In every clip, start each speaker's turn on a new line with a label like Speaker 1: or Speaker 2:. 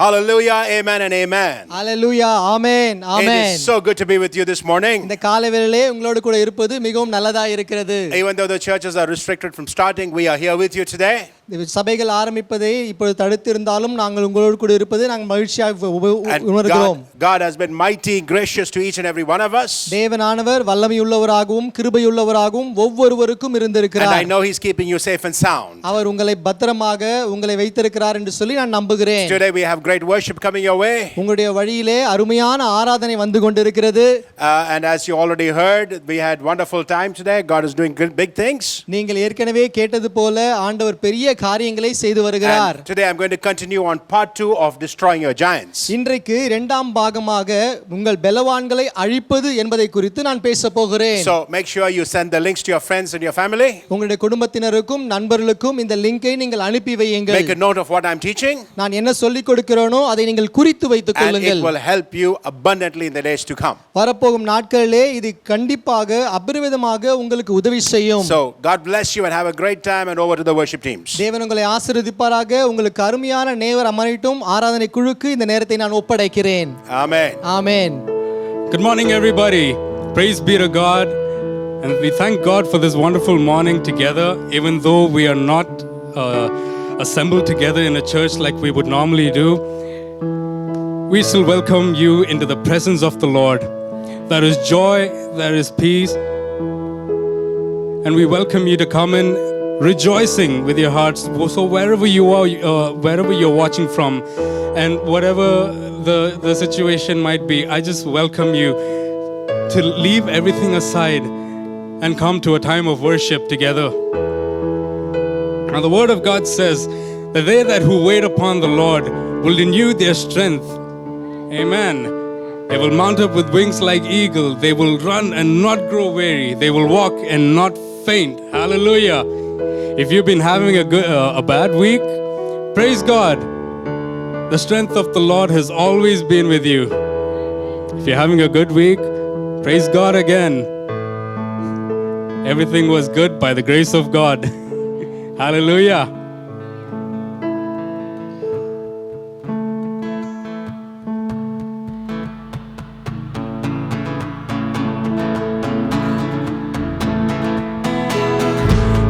Speaker 1: Hallelujah, amen and amen.
Speaker 2: Hallelujah, amen, amen.
Speaker 1: It is so good to be with you this morning.
Speaker 2: இந்த காலைவேளையிலே உங்களோடு கூட இருப்பது மிகவும் நல்லதா இருக்கிறது.
Speaker 1: Even though the churches are restricted from starting, we are here with you today.
Speaker 2: சபைகள் ஆரம்பிப்பதை இப்பொழுது தடுத்திருந்தாலும் நாங்கள் உங்களோடு கூட இருப்பது நாங்கள் மகிழ்ச்சியாக உணர்கிறோம்.
Speaker 1: God has been mighty gracious to each and every one of us.
Speaker 2: தேவனானவர் வல்லமையுள்ளவராகவும் கிருபையுள்ளவராகவும் ஒவ்வொருவருக்கும் இருந்திருக்கிறார்.
Speaker 1: And I know he's keeping you safe and sound.
Speaker 2: அவர் உங்களை பத்திரமாக உங்களை வைத்திருக்கிறார் என்று சொல்லி நான் நம்புகிறேன்.
Speaker 1: Today we have great worship coming your way.
Speaker 2: உங்களுடைய வழியிலே அருமையான ஆராதனை வந்து கொண்டிருக்கிறது.
Speaker 1: And as you already heard, we had wonderful time today. God is doing big things.
Speaker 2: நீங்கள் ஏற்கனவே கேட்டது போல ஆண்டவர் பெரிய காரியங்களை செய்து வருகிறார்.
Speaker 1: Today I'm going to continue on part 2 of destroying your giants.
Speaker 2: இன்றைக்கு இரண்டாம் பாகமாக உங்கள் பலவான்களை அழிப்பது என்பதை குறித்து நான் பேச போகிறேன்.
Speaker 1: So make sure you send the links to your friends and your family.
Speaker 2: உங்களுடைய குடும்பத்தினருக்கும் நண்பர்களுக்கும் இந்த லிங்கை நீங்கள் அனுப்பி வையுங்கள்.
Speaker 1: Make a note of what I'm teaching.
Speaker 2: நான் என்ன சொல்லிக் கொடுக்கிறேனோ அதை நீங்கள் குறித்து வைத்துக் கொள்ளுங்கள்.
Speaker 1: And it will help you abundantly in the days to come.
Speaker 2: வரப்போகும் நாட்களிலே இது கண்டிப்பாக அபரிவிதமாக உங்களுக்கு உதவி செய்யும்.
Speaker 1: So God bless you and have a great time, and over to the worship teams.
Speaker 2: தேவன் உங்களை ஆசீர்வதிப்பாராக. உங்களுக்கு அருமையான நேவர் அமரட்டும். ஆராதனை குழுக்கு இந்த நேரத்தை நான் ஒப்படைக்கிறேன்.
Speaker 1: Amen.
Speaker 2: Amen.
Speaker 3: Good morning, everybody. Praise be to God. And we thank God for this wonderful morning together, even though we are not assembled together in a church like we would normally do. We still welcome you into the presence of the Lord. There is joy, there is peace, and we welcome you to come in rejoicing with your hearts. So wherever you are, wherever you're watching from, and whatever the situation might be, I just welcome you to leave everything aside and come to a time of worship together. Now the word of God says that they that who wait upon the Lord will renew their strength. Amen. They will mount up with wings like eagle. They will run and not grow weary. They will walk and not faint. Hallelujah. If you've been having a bad week, praise God. The strength of the Lord has always been with you. If you're having a good week, praise God again. Everything was good by the grace of God. Hallelujah.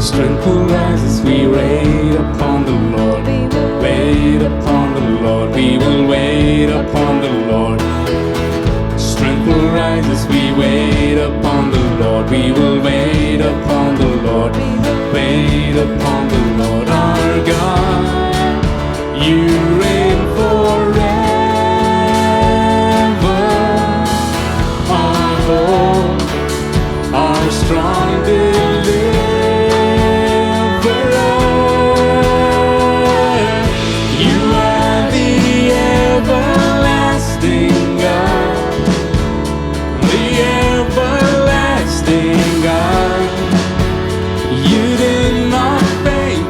Speaker 3: Strength will rise as we wait upon the Lord. Wait upon the Lord. We will wait upon the Lord. Strength will rise as we wait upon the Lord. We will wait upon the Lord. Wait upon the Lord our God. You reign forever. Our hope, our strong deliverer. You are the everlasting God. The everlasting God. You did not faint.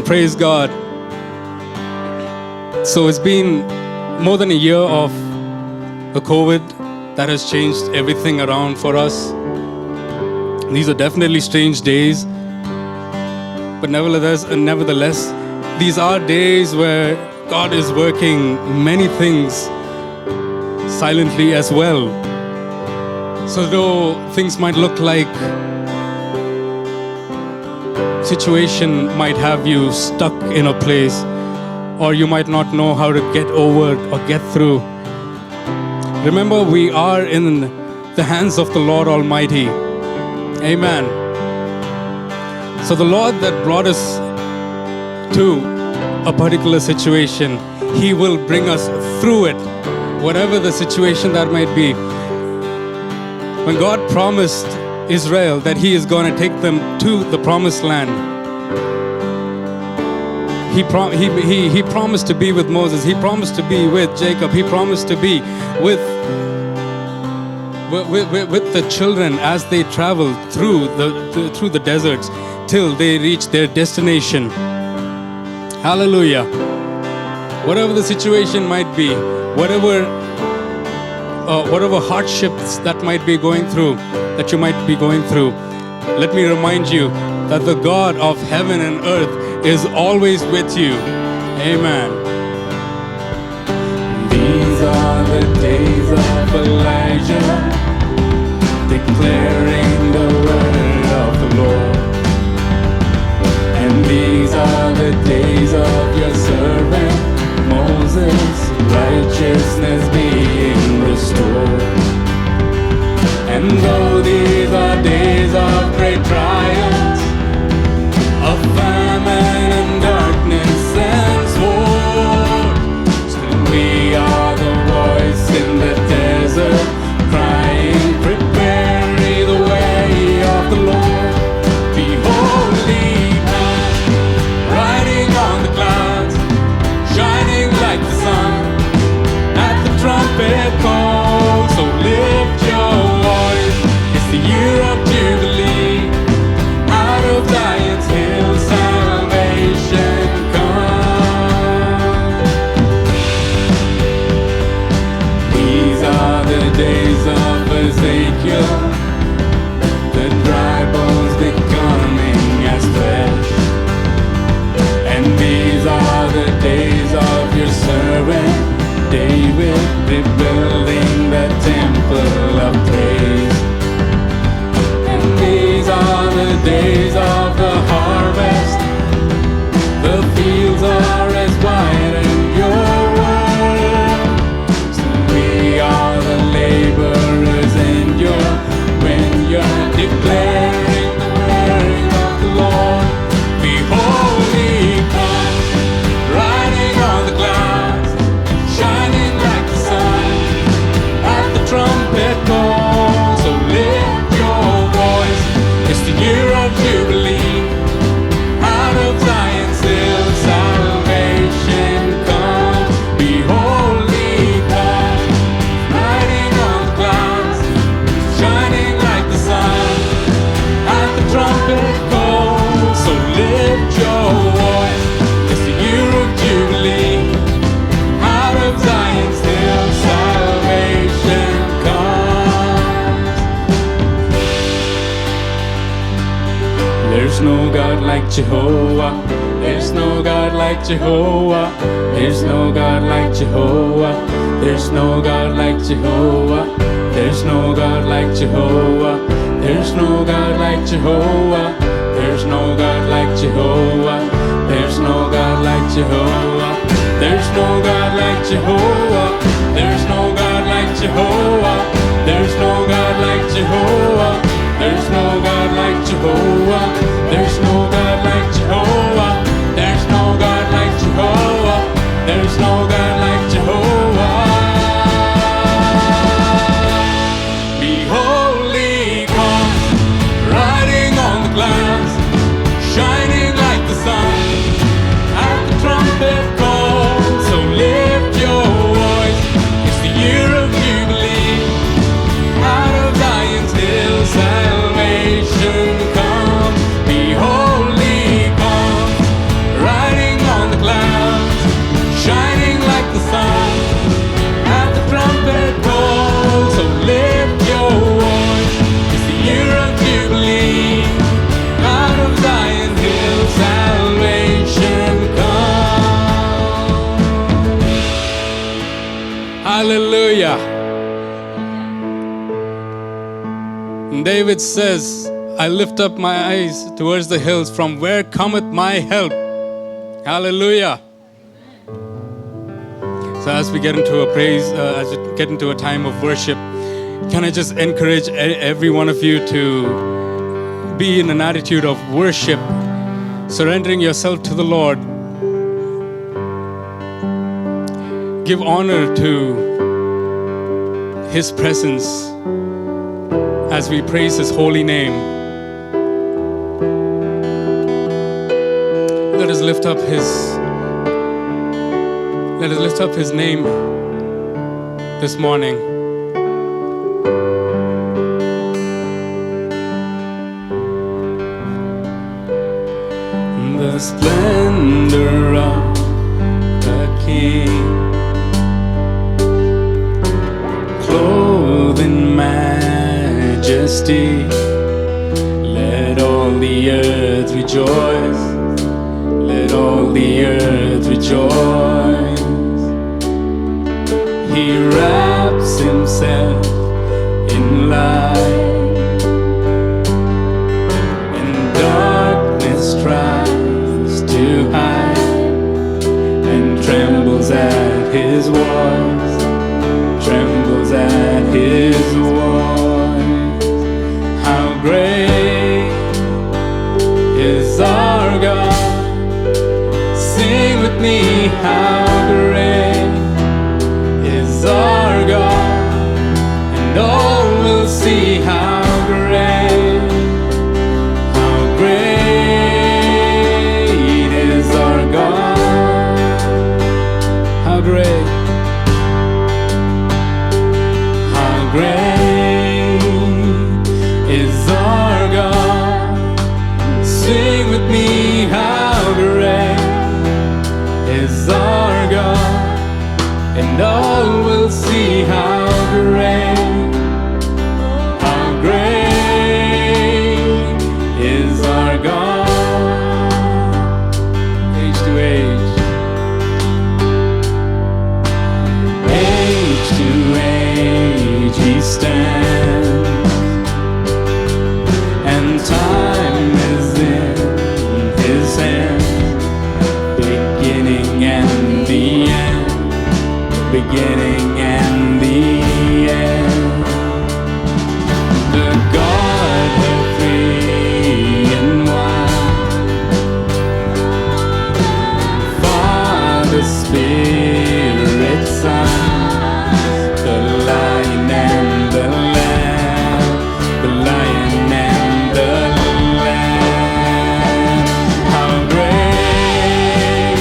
Speaker 3: praise God. So it's been more than a year of the COVID that has changed everything around for us. These are definitely strange days, but nevertheless, these are days where God is working many things silently as well. So though things might look like situation might have you stuck in a place, or you might not know how to get over or get through, remember we are in the hands of the Lord Almighty. Amen. So the Lord that brought us to a particular situation, He will bring us through it, whatever the situation that might be. When God promised Israel that He is going to take them to the promised land, He promised to be with Moses. He promised to be with Jacob. He promised to be with the children as they travel through the deserts till they reach their destination. Hallelujah. Whatever the situation might be, whatever hardships that might be going through, that you might be going through, let me remind you that the God of heaven and earth is always with you. Amen. These are the days of Elijah, declaring the word of the Lord. And these are the days of your servant Moses, righteousness being restored. And though these are days of great trials, of famine and darkness and sword, still we are the voice in the desert, crying, prepare ye the way of the Lord. Behold, He comes, riding on the clouds, shining like the sun, at the trumpet call. So lift your voice, it's the year of Jubilee, out of Zion's hill salvation comes. These are the days of Ezekiel, the dry bones becoming as flesh. And these are the days of your servant David, rebuilding the temple of praise. And these are the days of the harvest, the fields are as white as your word. So we are the laborers in your vineyard, declaring the word of the Lord. Behold, He comes, riding on the clouds, shining like the sun, at the trumpet call. So lift your voice, it's the year of Jubilee, out of Zion's hill salvation comes. Behold, He comes, riding on the clouds, shining like the sun, at the trumpet call. So lift your voice, it's the year of Jubilee, out of Zion's hill salvation comes. There's no God like Jehovah. There's no God like Jehovah. There's no God like Jehovah. There's no God like Jehovah. There's no God like Jehovah. There's no God like Jehovah. There's no God like Jehovah. There's no God like Jehovah. There's no God like Jehovah. There's no God like Jehovah. There's no God like Jehovah. There's no God like Jehovah. There's no God like Jehovah. There's no God like Jehovah. There's no God like Jehovah. Behold, He comes, riding on the clouds, shining like the sun, at the trumpet call. So lift your voice, it's the year of Jubilee, out of Zion's hill salvation comes. And David says, I lift up my eyes towards the hills, from where cometh my help? Hallelujah. So as we get into a praise, as we get into a time of worship, can I just encourage every one of you to be in an attitude of worship, surrendering yourself to the Lord. Give honor to His presence as we praise His holy name. Let us lift up His name this morning. The splendor of the King, clothed in majesty, let all the earth rejoice. Let all the earth rejoice. He wraps Himself in light, and darkness tries to hide, and trembles at His voice, trembles at His voice. How great is our God! Sing with me, how great is our God, and all will see how great is our God. How great is our God. Sing with me, how great is our God, and all will see how great is our God. Age to age, age to age He stands, and time is in His hands, beginning and the end, beginning and the end. The Godhead three in one, Father, Spirit, Son, the Lion and the Lamb, the Lion and the Lamb. How great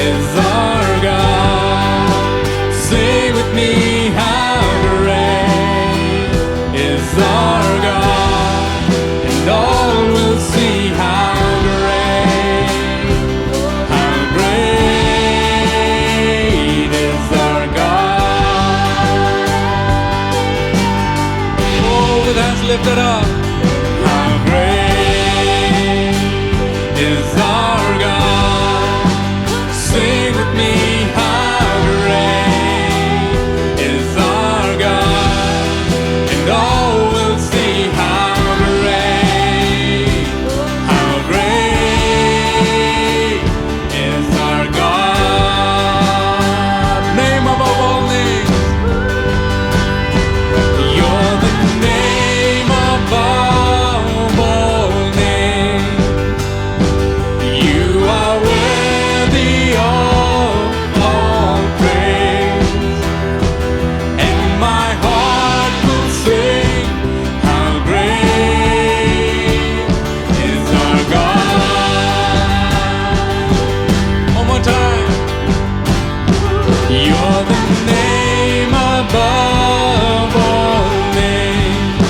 Speaker 3: is our God! Sing with me, how great is our God, and all will see how great is our God. Oh, with hands lifted up, how great is our God. Sing with me, how great is our God, and all will see how great is our God. Name above all names. You're the name above all names. You are worthy of all praise, and my heart will sing, how great is our God. One more time. You're the name above all names.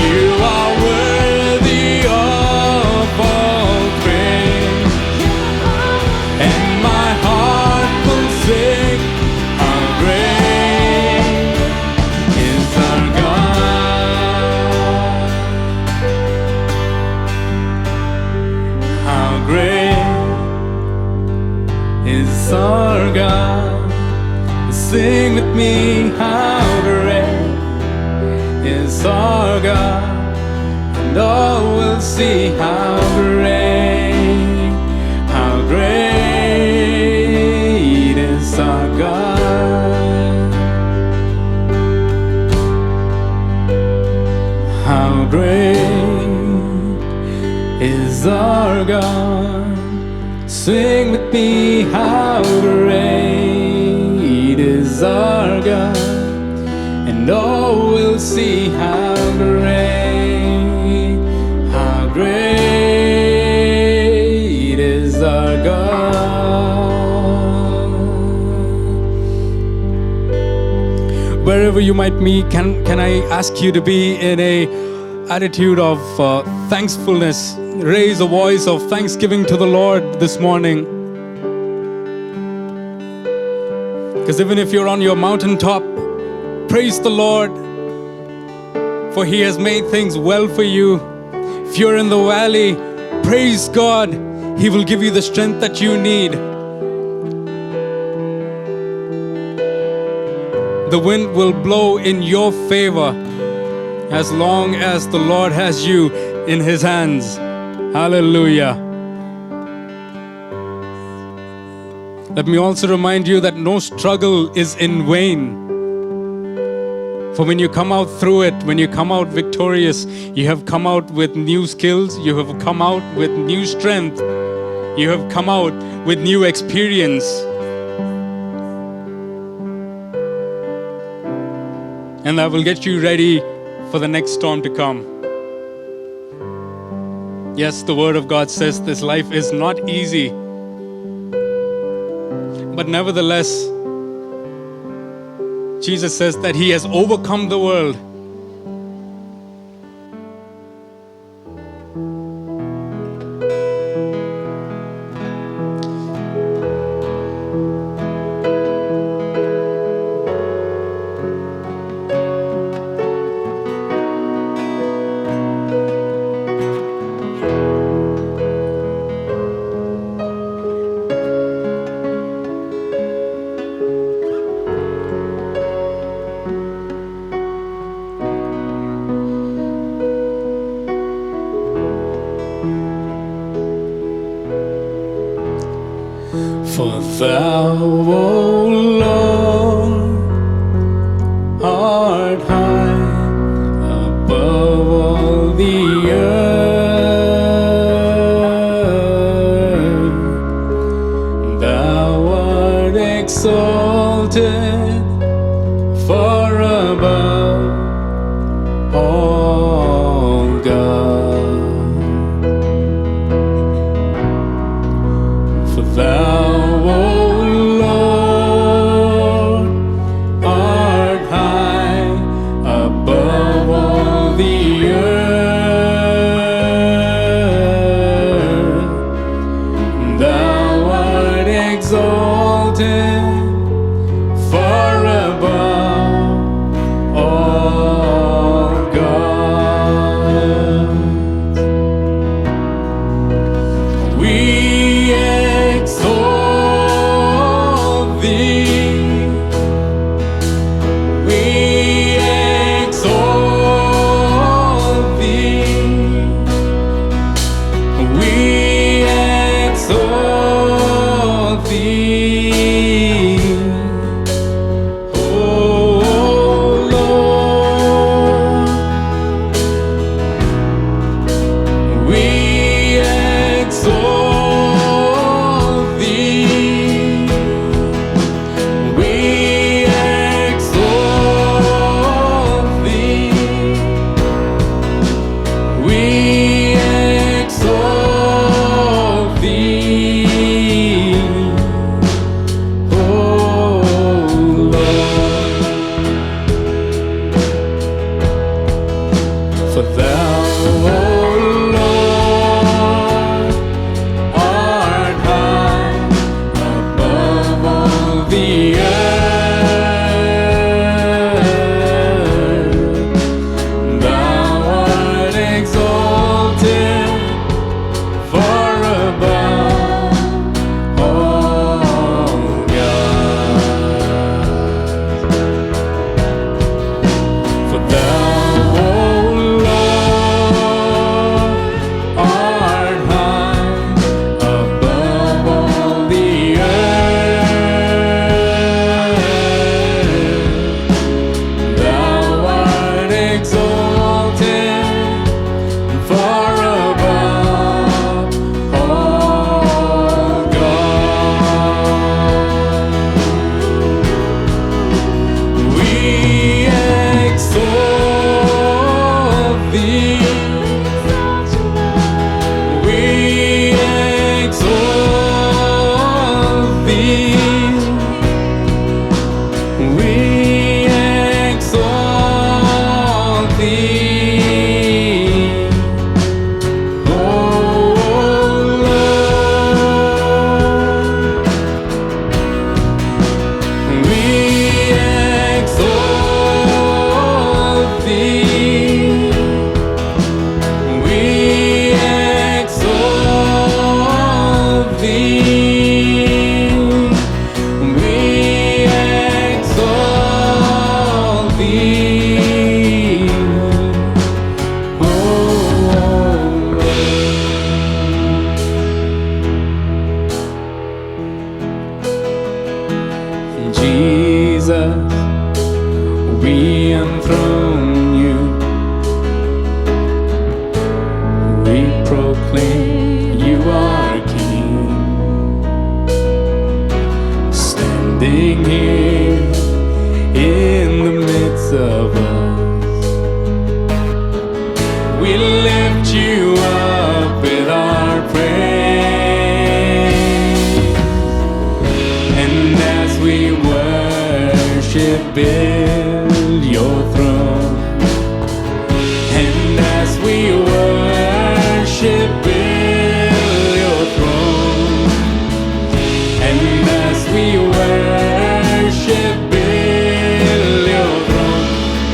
Speaker 3: You are worthy of all praise, and my heart will sing, how great is our God. How great is our God. Sing with me, how great is our God, and all will see how great is our God. How great is our God. Sing with me, how great is our God, and all will see how great is our God. Wherever you might be, can I ask you to be in a attitude of thankfulness? Raise a voice of thanksgiving to the Lord this morning. Because even if you're on your mountaintop, praise the Lord, for He has made things well for you. If you're in the valley, praise God. He will give you the strength that you need. The wind will blow in your favor as long as the Lord has you in His hands. Hallelujah. Let me also remind you that no struggle is in vain. For when you come out through it, when you come out victorious, you have come out with new skills, you have come out with new strength, you have come out with new experience. And that will get you ready for the next storm to come. Yes, the Word of God says this life is not easy. But nevertheless, Jesus says that He has overcome the world. For Thou, O Lord, art high above all the earth. Thou art exalted far above all God. For Thou, we exalt thee. Jesus, we enthrone you. We proclaim you are King. Standing here in the midst of us, we lift you up with our praise. And as we worship, build your throne. And as we worship, build your throne. And as we worship, build your throne.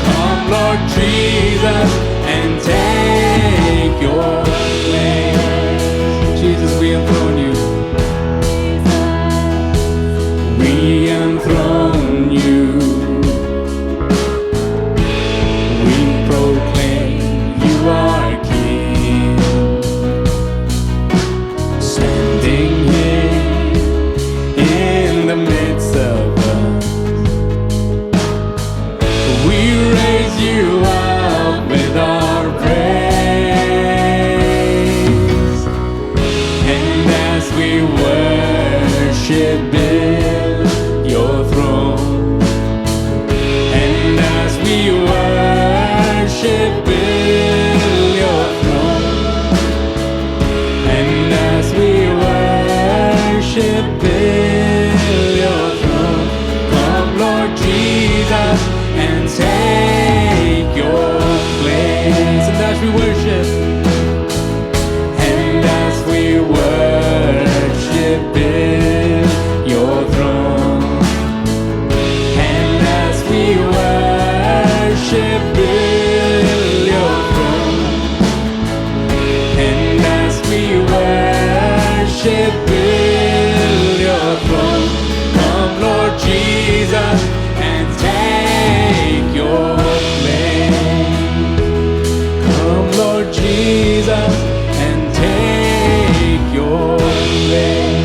Speaker 3: Come, Lord Jesus, and take your place. Jesus, we enthrone you. We enthrone you. We proclaim you are King. Standing here in the midst of us, we raise you up with our praise. And as we worship, build your throne. And as we worship, build your throne. And as we worship, build your throne. Come, Lord Jesus, and take your place. And as we worship, and as we worship, build your throne. And as we worship, build your throne. And as we worship, build your throne. Come, Lord Jesus, and take your place. Come, Lord Jesus, and take your place.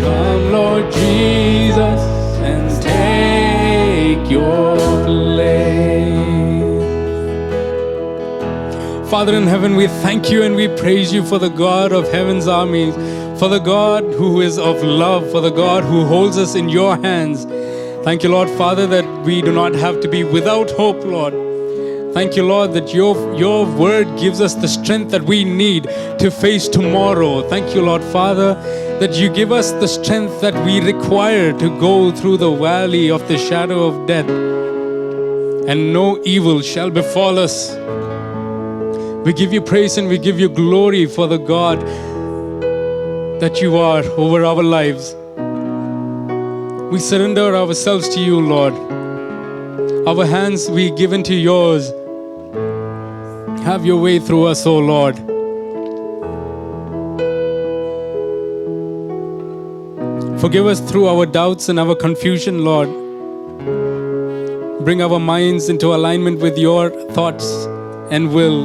Speaker 3: Come, Lord Jesus, and take your place. Father in heaven, we thank you and we praise you for the God of heaven's armies, for the God who is of love, for the God who holds us in your hands. Thank you, Lord Father, that we do not have to be without hope, Lord. Thank you, Lord, that your word gives us the strength that we need to face tomorrow. Thank you, Lord Father, that you give us the strength that we require to go through the valley of the shadow of death, and no evil shall befall us. We give you praise and we give you glory for the God that you are over our lives. We surrender ourselves to you, Lord. Our hands we give into yours. Have your way through us, O Lord. Forgive us through our doubts and our confusion, Lord. Bring our minds into alignment with your thoughts and will.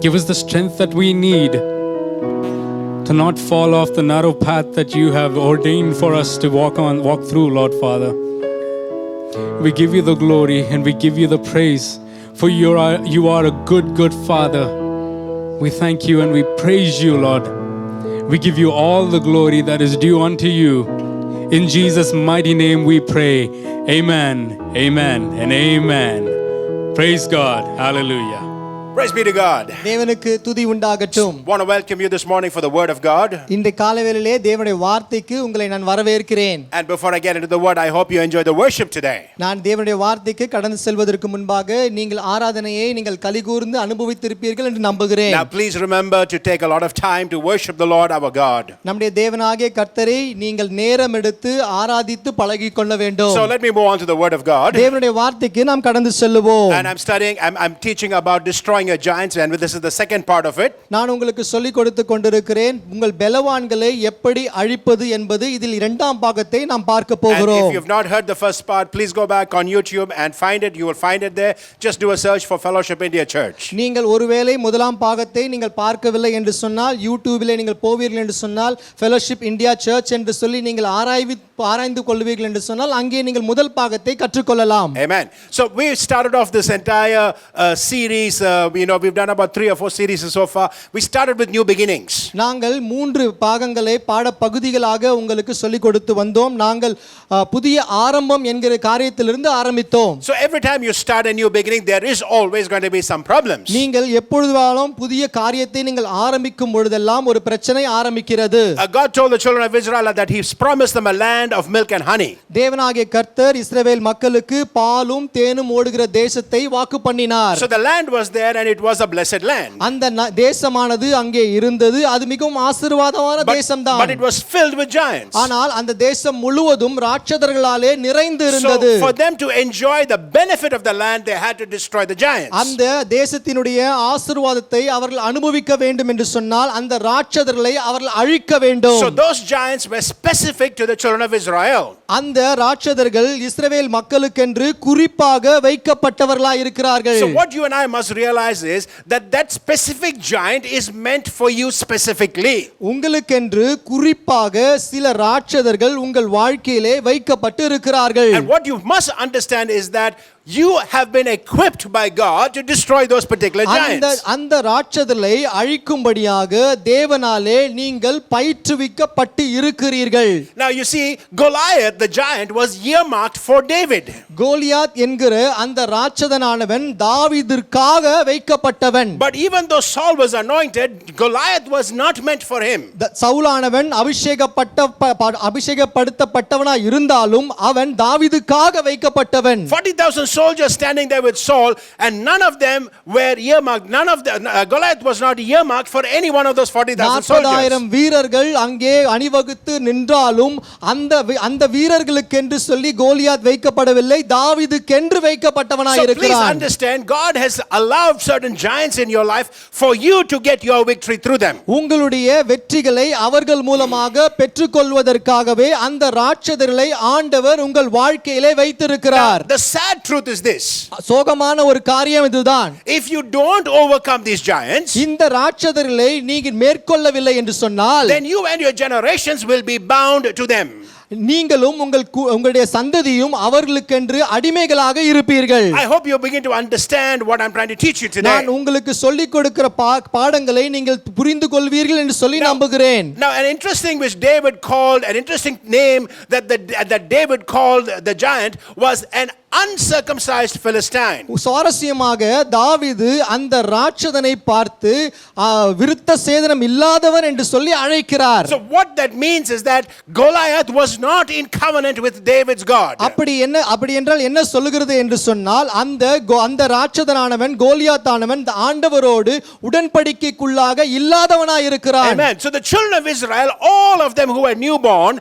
Speaker 3: Give us the strength that we need to not fall off the narrow path that you have ordained for us to walk through, Lord Father. We give you the glory and we give you the praise, for you are a good Father. We thank you and we praise you, Lord. We give you all the glory that is due unto you. In Jesus' mighty name we pray. Amen, amen, and amen. Praise God. Hallelujah.
Speaker 1: Praise be to God.
Speaker 2: தேவனுக்கு துதி உண்டாகட்டும்.
Speaker 1: Want to welcome you this morning for the word of God.
Speaker 2: இந்த காலைவேளையிலே தேவனுடைய வார்த்தைக்கு உங்களை நான் வரவேற்கிறேன்.
Speaker 1: And before I get into the word, I hope you enjoy the worship today.
Speaker 2: நான் தேவனுடைய வார்த்தைக்கு கடந்து செல்வதற்கு முன்பாக நீங்கள் ஆராதனையை நீங்கள் கலிகூர்ந்து அனுபவித்திருப்பீர்கள் என்று நம்புகிறேன்.
Speaker 1: Now please remember to take a lot of time to worship the Lord our God.
Speaker 2: நம்முடைய தேவனாகிய கர்த்தரை நீங்கள் நேரம் எடுத்து ஆராதித்து பழகிக்கொள்ள வேண்டும்.
Speaker 1: So let me move on to the word of God.
Speaker 2: தேவனுடைய வார்த்தைக்கு நாம் கடந்து செல்லுவோம்.
Speaker 1: And I'm teaching about destroying destroying your giants, and this is the second part of it.
Speaker 2: நான் உங்களுக்கு சொல்லிக் கொடுத்து கொண்டிருக்கிறேன் உங்கள் பலவான்களை எப்படி அழிப்பது என்பது இதில் இரண்டாம் பாகத்தை நாம் பார்க்க
Speaker 1: And
Speaker 2: போகிறோம்.
Speaker 1: if you've not heard the first part, please go back on YouTube and find it. You will find it there. Just do a search for Fellowship India Church.
Speaker 2: நீங்கள் ஒருவேளை முதலாம் பாகத்தை நீங்கள் பார்க்கவில்லை என்று சொன்னால் யூடியூபிலே நீங்கள் போவீர்கள் என்று சொன்னால் ஃபெலோஷிப் இந்தியா சர்ச் என்று சொல்லி நீங்கள் ஆராய்ந்து கொள்வீர்கள் என்று சொன்னால் அங்கே நீங்கள் முதல் பாகத்தை கற்றுக்கொள்ளலாம்.
Speaker 1: Amen. So we started off this entire series. We've done about 3 or 4 series so far. We started with new beginnings.
Speaker 2: நாங்கள் 3 பாகங்களை பாட பகுதிகளாக உங்களுக்கு சொல்லிக் கொடுத்து வந்தோம். நாங்கள் புதிய ஆரம்பம் என்கிற காரியத்திலிருந்து ஆரம்பித்தோம்.
Speaker 1: So every time you start a new beginning, there is always going to be some problems.
Speaker 2: நீங்கள் எப்பொழுதாலும் புதிய காரியத்தை நீங்கள் ஆரம்பிக்கும் பொழுதெல்லாம் ஒரு பிரச்சனை ஆரம்பிக்கிறது.
Speaker 1: God told the children of Israel that He's promised them a land of milk and honey.
Speaker 2: தேவனாகிய கர்த்தர் இஸ்ரவேல் மக்களுக்கு பாலும் தேனும் ஓடுகிற தேசத்தை வாக்கு பண்ணினார்.
Speaker 1: So the land was there and it was a blessed land.
Speaker 2: அந்த தேசமானது அங்கே இருந்தது. அது மிகவும் ஆசீர்வாதமான தேசம்தான்.
Speaker 1: But it was filled with giants.
Speaker 2: ஆனால் அந்த தேசம் முழுவதும் ராட்சதர்களாலே நிறைந்து இருந்தது.
Speaker 1: So for them to enjoy the benefit of the land, they had to destroy the giants.
Speaker 2: அந்த தேசத்தினுடைய ஆசீர்வாதத்தை அவர்கள் அனுபவிக்க வேண்டும் என்று சொன்னால் அந்த ராட்சதர்களை அவர்கள் அழிக்க வேண்டும்.
Speaker 1: So those giants were specific to the children of Israel.
Speaker 2: அந்த ராட்சதர்கள் இஸ்ரவேல் மக்களுக்கென்று குறிப்பாக வைக்கப்பட்டவர்களாய் இருக்கிறார்கள்.
Speaker 1: So what you and I must realize is that specific giant is meant for you specifically.
Speaker 2: உங்களுக்கென்று குறிப்பாக சில ராட்சதர்கள் உங்கள் வாழ்க்கையிலே வைக்கப்பட்டு இருக்கிறார்கள்.
Speaker 1: And what you must understand is that you have been equipped by God to destroy those particular giants.
Speaker 2: அந்த ராட்சதர்களை அழிக்கும்படியாக தேவனாலே நீங்கள் பயிற்றுவிக்கப்பட்டு இருக்கிறீர்கள்.
Speaker 1: Now you see, Goliath the giant was earmarked for David.
Speaker 2: Goliath என்கிற அந்த ராட்சதனானவன் தாவீதிற்காக வைக்கப்பட்டவன்.
Speaker 1: But even though Saul was anointed, Goliath was not meant for him.
Speaker 2: சவுலானவன் அபிஷேகப்படுத்தப்பட்டவனாய் இருந்தாலும் அவன் தாவீதுக்காக வைக்கப்பட்டவன்.
Speaker 1: 40,000 soldiers standing there with Saul, and none of them were earmarked. Goliath was not earmarked for any one of those 40,000 soldiers.
Speaker 2: 40,000 வீரர்கள் அங்கே அணிவகுத்து நின்றாலும் அந்த வீரர்களுக்கென்று சொல்லி கோலியாத் வைக்கப்படவில்லை, தாவீதுக்கென்று வைக்கப்பட்டவனாய் இருக்கிறான்.
Speaker 1: So please understand, God has allowed certain giants in your life for you to get your victory through them.
Speaker 2: உங்களுடைய வெற்றிகளை அவர்கள் மூலமாக பெற்றுக்கொள்வதற்காகவே அந்த ராட்சதர்களை ஆண்டவர் உங்கள் வாழ்க்கையிலே வைத்திருக்கிறார்.
Speaker 1: The sad truth is this.
Speaker 2: சோகமான ஒரு காரியம் இதுதான்.
Speaker 1: If you don't overcome these giants,
Speaker 2: இந்த ராட்சதர்களை நீங்கள் மேற்கொள்ளவில்லை என்று சொன்னால்,
Speaker 1: then you and your generations will be bound to them.
Speaker 2: நீங்களும் உங்களுடைய சந்ததியும் அவர்களுக்கென்று அடிமைகளாக இருப்பீர்கள்.
Speaker 1: I hope you begin to understand what I'm trying to teach you today.
Speaker 2: நான் உங்களுக்கு சொல்லிக் கொடுக்கிற பாடங்களை நீங்கள் புரிந்து கொள்வீர்கள் என்று சொல்லி நம்புகிறேன்.
Speaker 1: Now an interesting name that David called the giant was an uncircumcised Philistine.
Speaker 2: சுவாரஸ்யமாக தாவீது அந்த ராட்சதனை பார்த்து விருத்த சேதனம் இல்லாதவன் என்று சொல்லி அழைக்கிறார்.
Speaker 1: So what that means is that Goliath was not in covenant with David's God.
Speaker 2: அப்படி என்றால் என்ன சொல்லுகிறது என்று சொன்னால் அந்த ராட்சதனானவன் கோலியாத்தானவன் ஆண்டவரோடு உடன்படிக்கைக்குள்ளாக இல்லாதவனாய் இருக்கிறான்.
Speaker 1: Amen. So the children of Israel, all of them who were newborn,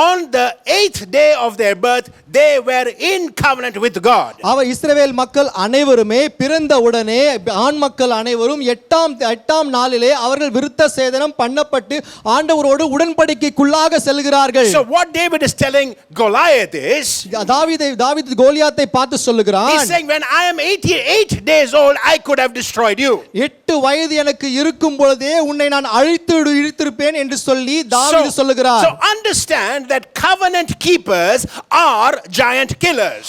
Speaker 1: on the 8th day of their birth, they were in covenant with God.
Speaker 2: இஸ்ரவேல் மக்கள் அனைவருமே பிறந்த உடனே ஆண் மக்கள் அனைவரும் 8ஆம் நாளிலே அவர்கள் விருத்த சேதனம் பண்ணப்பட்டு ஆண்டவரோடு உடன்படிக்கைக்குள்ளாக செல்கிறார்கள்.
Speaker 1: So what David is telling Goliath is,
Speaker 2: தாவீது கோலியாத்தை பார்த்து சொல்லுகிறான்,
Speaker 1: he's saying, when I am 88 days old, I could have destroyed you.
Speaker 2: 8 வயது எனக்கு இருக்கும் பொழுதே உன்னை நான் இழுத்திருப்பேன் என்று சொல்லி தாவீது சொல்லுகிறார்.
Speaker 1: So understand that covenant keepers are giant killers.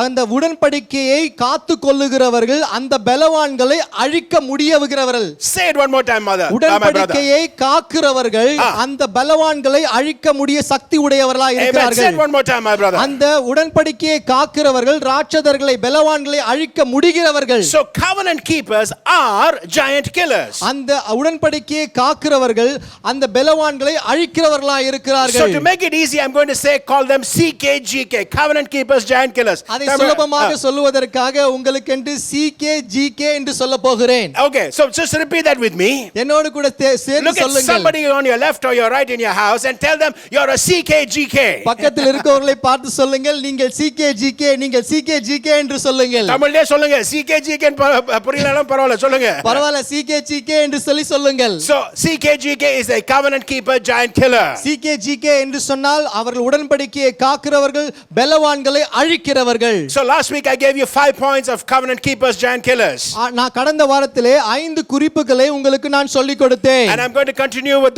Speaker 2: அந்த உடன்படிக்கையை காத்து கொள்ளுகிறவர்கள் அந்த பலவான்களை அழிக்க முடியவுகிறவர்கள்.
Speaker 1: Say it one more time, mother.
Speaker 2: உடன்படிக்கையை காக்கிறவர்கள் அந்த பலவான்களை அழிக்க முடிய சக்தி உடையவர்களாய் இருக்கிறார்கள்.
Speaker 1: Say it one more time, my brother.
Speaker 2: அந்த உடன்படிக்கையை காக்கிறவர்கள் ராட்சதர்களை பலவான்களை அழிக்க முடிகிறவர்கள்.
Speaker 1: So covenant keepers are giant killers.
Speaker 2: அந்த உடன்படிக்கையை காக்கிறவர்கள் அந்த பலவான்களை அழிக்கிறவர்களாய் இருக்கிறார்கள்.
Speaker 1: So to make it easy, I'm going to call them CKGK, covenant keepers, giant killers.
Speaker 2: அதை சுலபமாக சொல்லுவதற்காக உங்களுக்கென்று CK GK என்று சொல்ல போகிறேன்.
Speaker 1: Okay, so just repeat that with me.
Speaker 2: என்னோடு கூட சேர்ந்து
Speaker 1: Look at
Speaker 2: சொல்லுங்கள்.
Speaker 1: somebody on your left or your right in your house and tell them you're a CK GK.
Speaker 2: பக்கத்தில் இருக்கவர்களை பார்த்து சொல்லுங்கள், நீங்கள் CK GK, நீங்கள் CK GK என்று சொல்லுங்கள்.
Speaker 1: தமிழ்லயே சொல்லுங்க. CK GK புரியலனாலும் பரவாயில்ல சொல்லுங்க.
Speaker 2: பரவாயில்ல, CK GK என்று சொல்லுங்கள்.
Speaker 1: So CK GK is a covenant keeper, giant killer.
Speaker 2: CK GK என்று சொன்னால் அவர்கள் உடன்படிக்கையை காக்கிறவர்கள், பலவான்களை அழிக்கிறவர்கள்.
Speaker 1: So last week I gave you 5 points of covenant keepers, giant killers.
Speaker 2: நான் கடந்த வாரத்திலே 5 குறிப்புகளை உங்களுக்கு நான் சொல்லிக் கொடுத்தேன்.
Speaker 1: And I'm going to continue with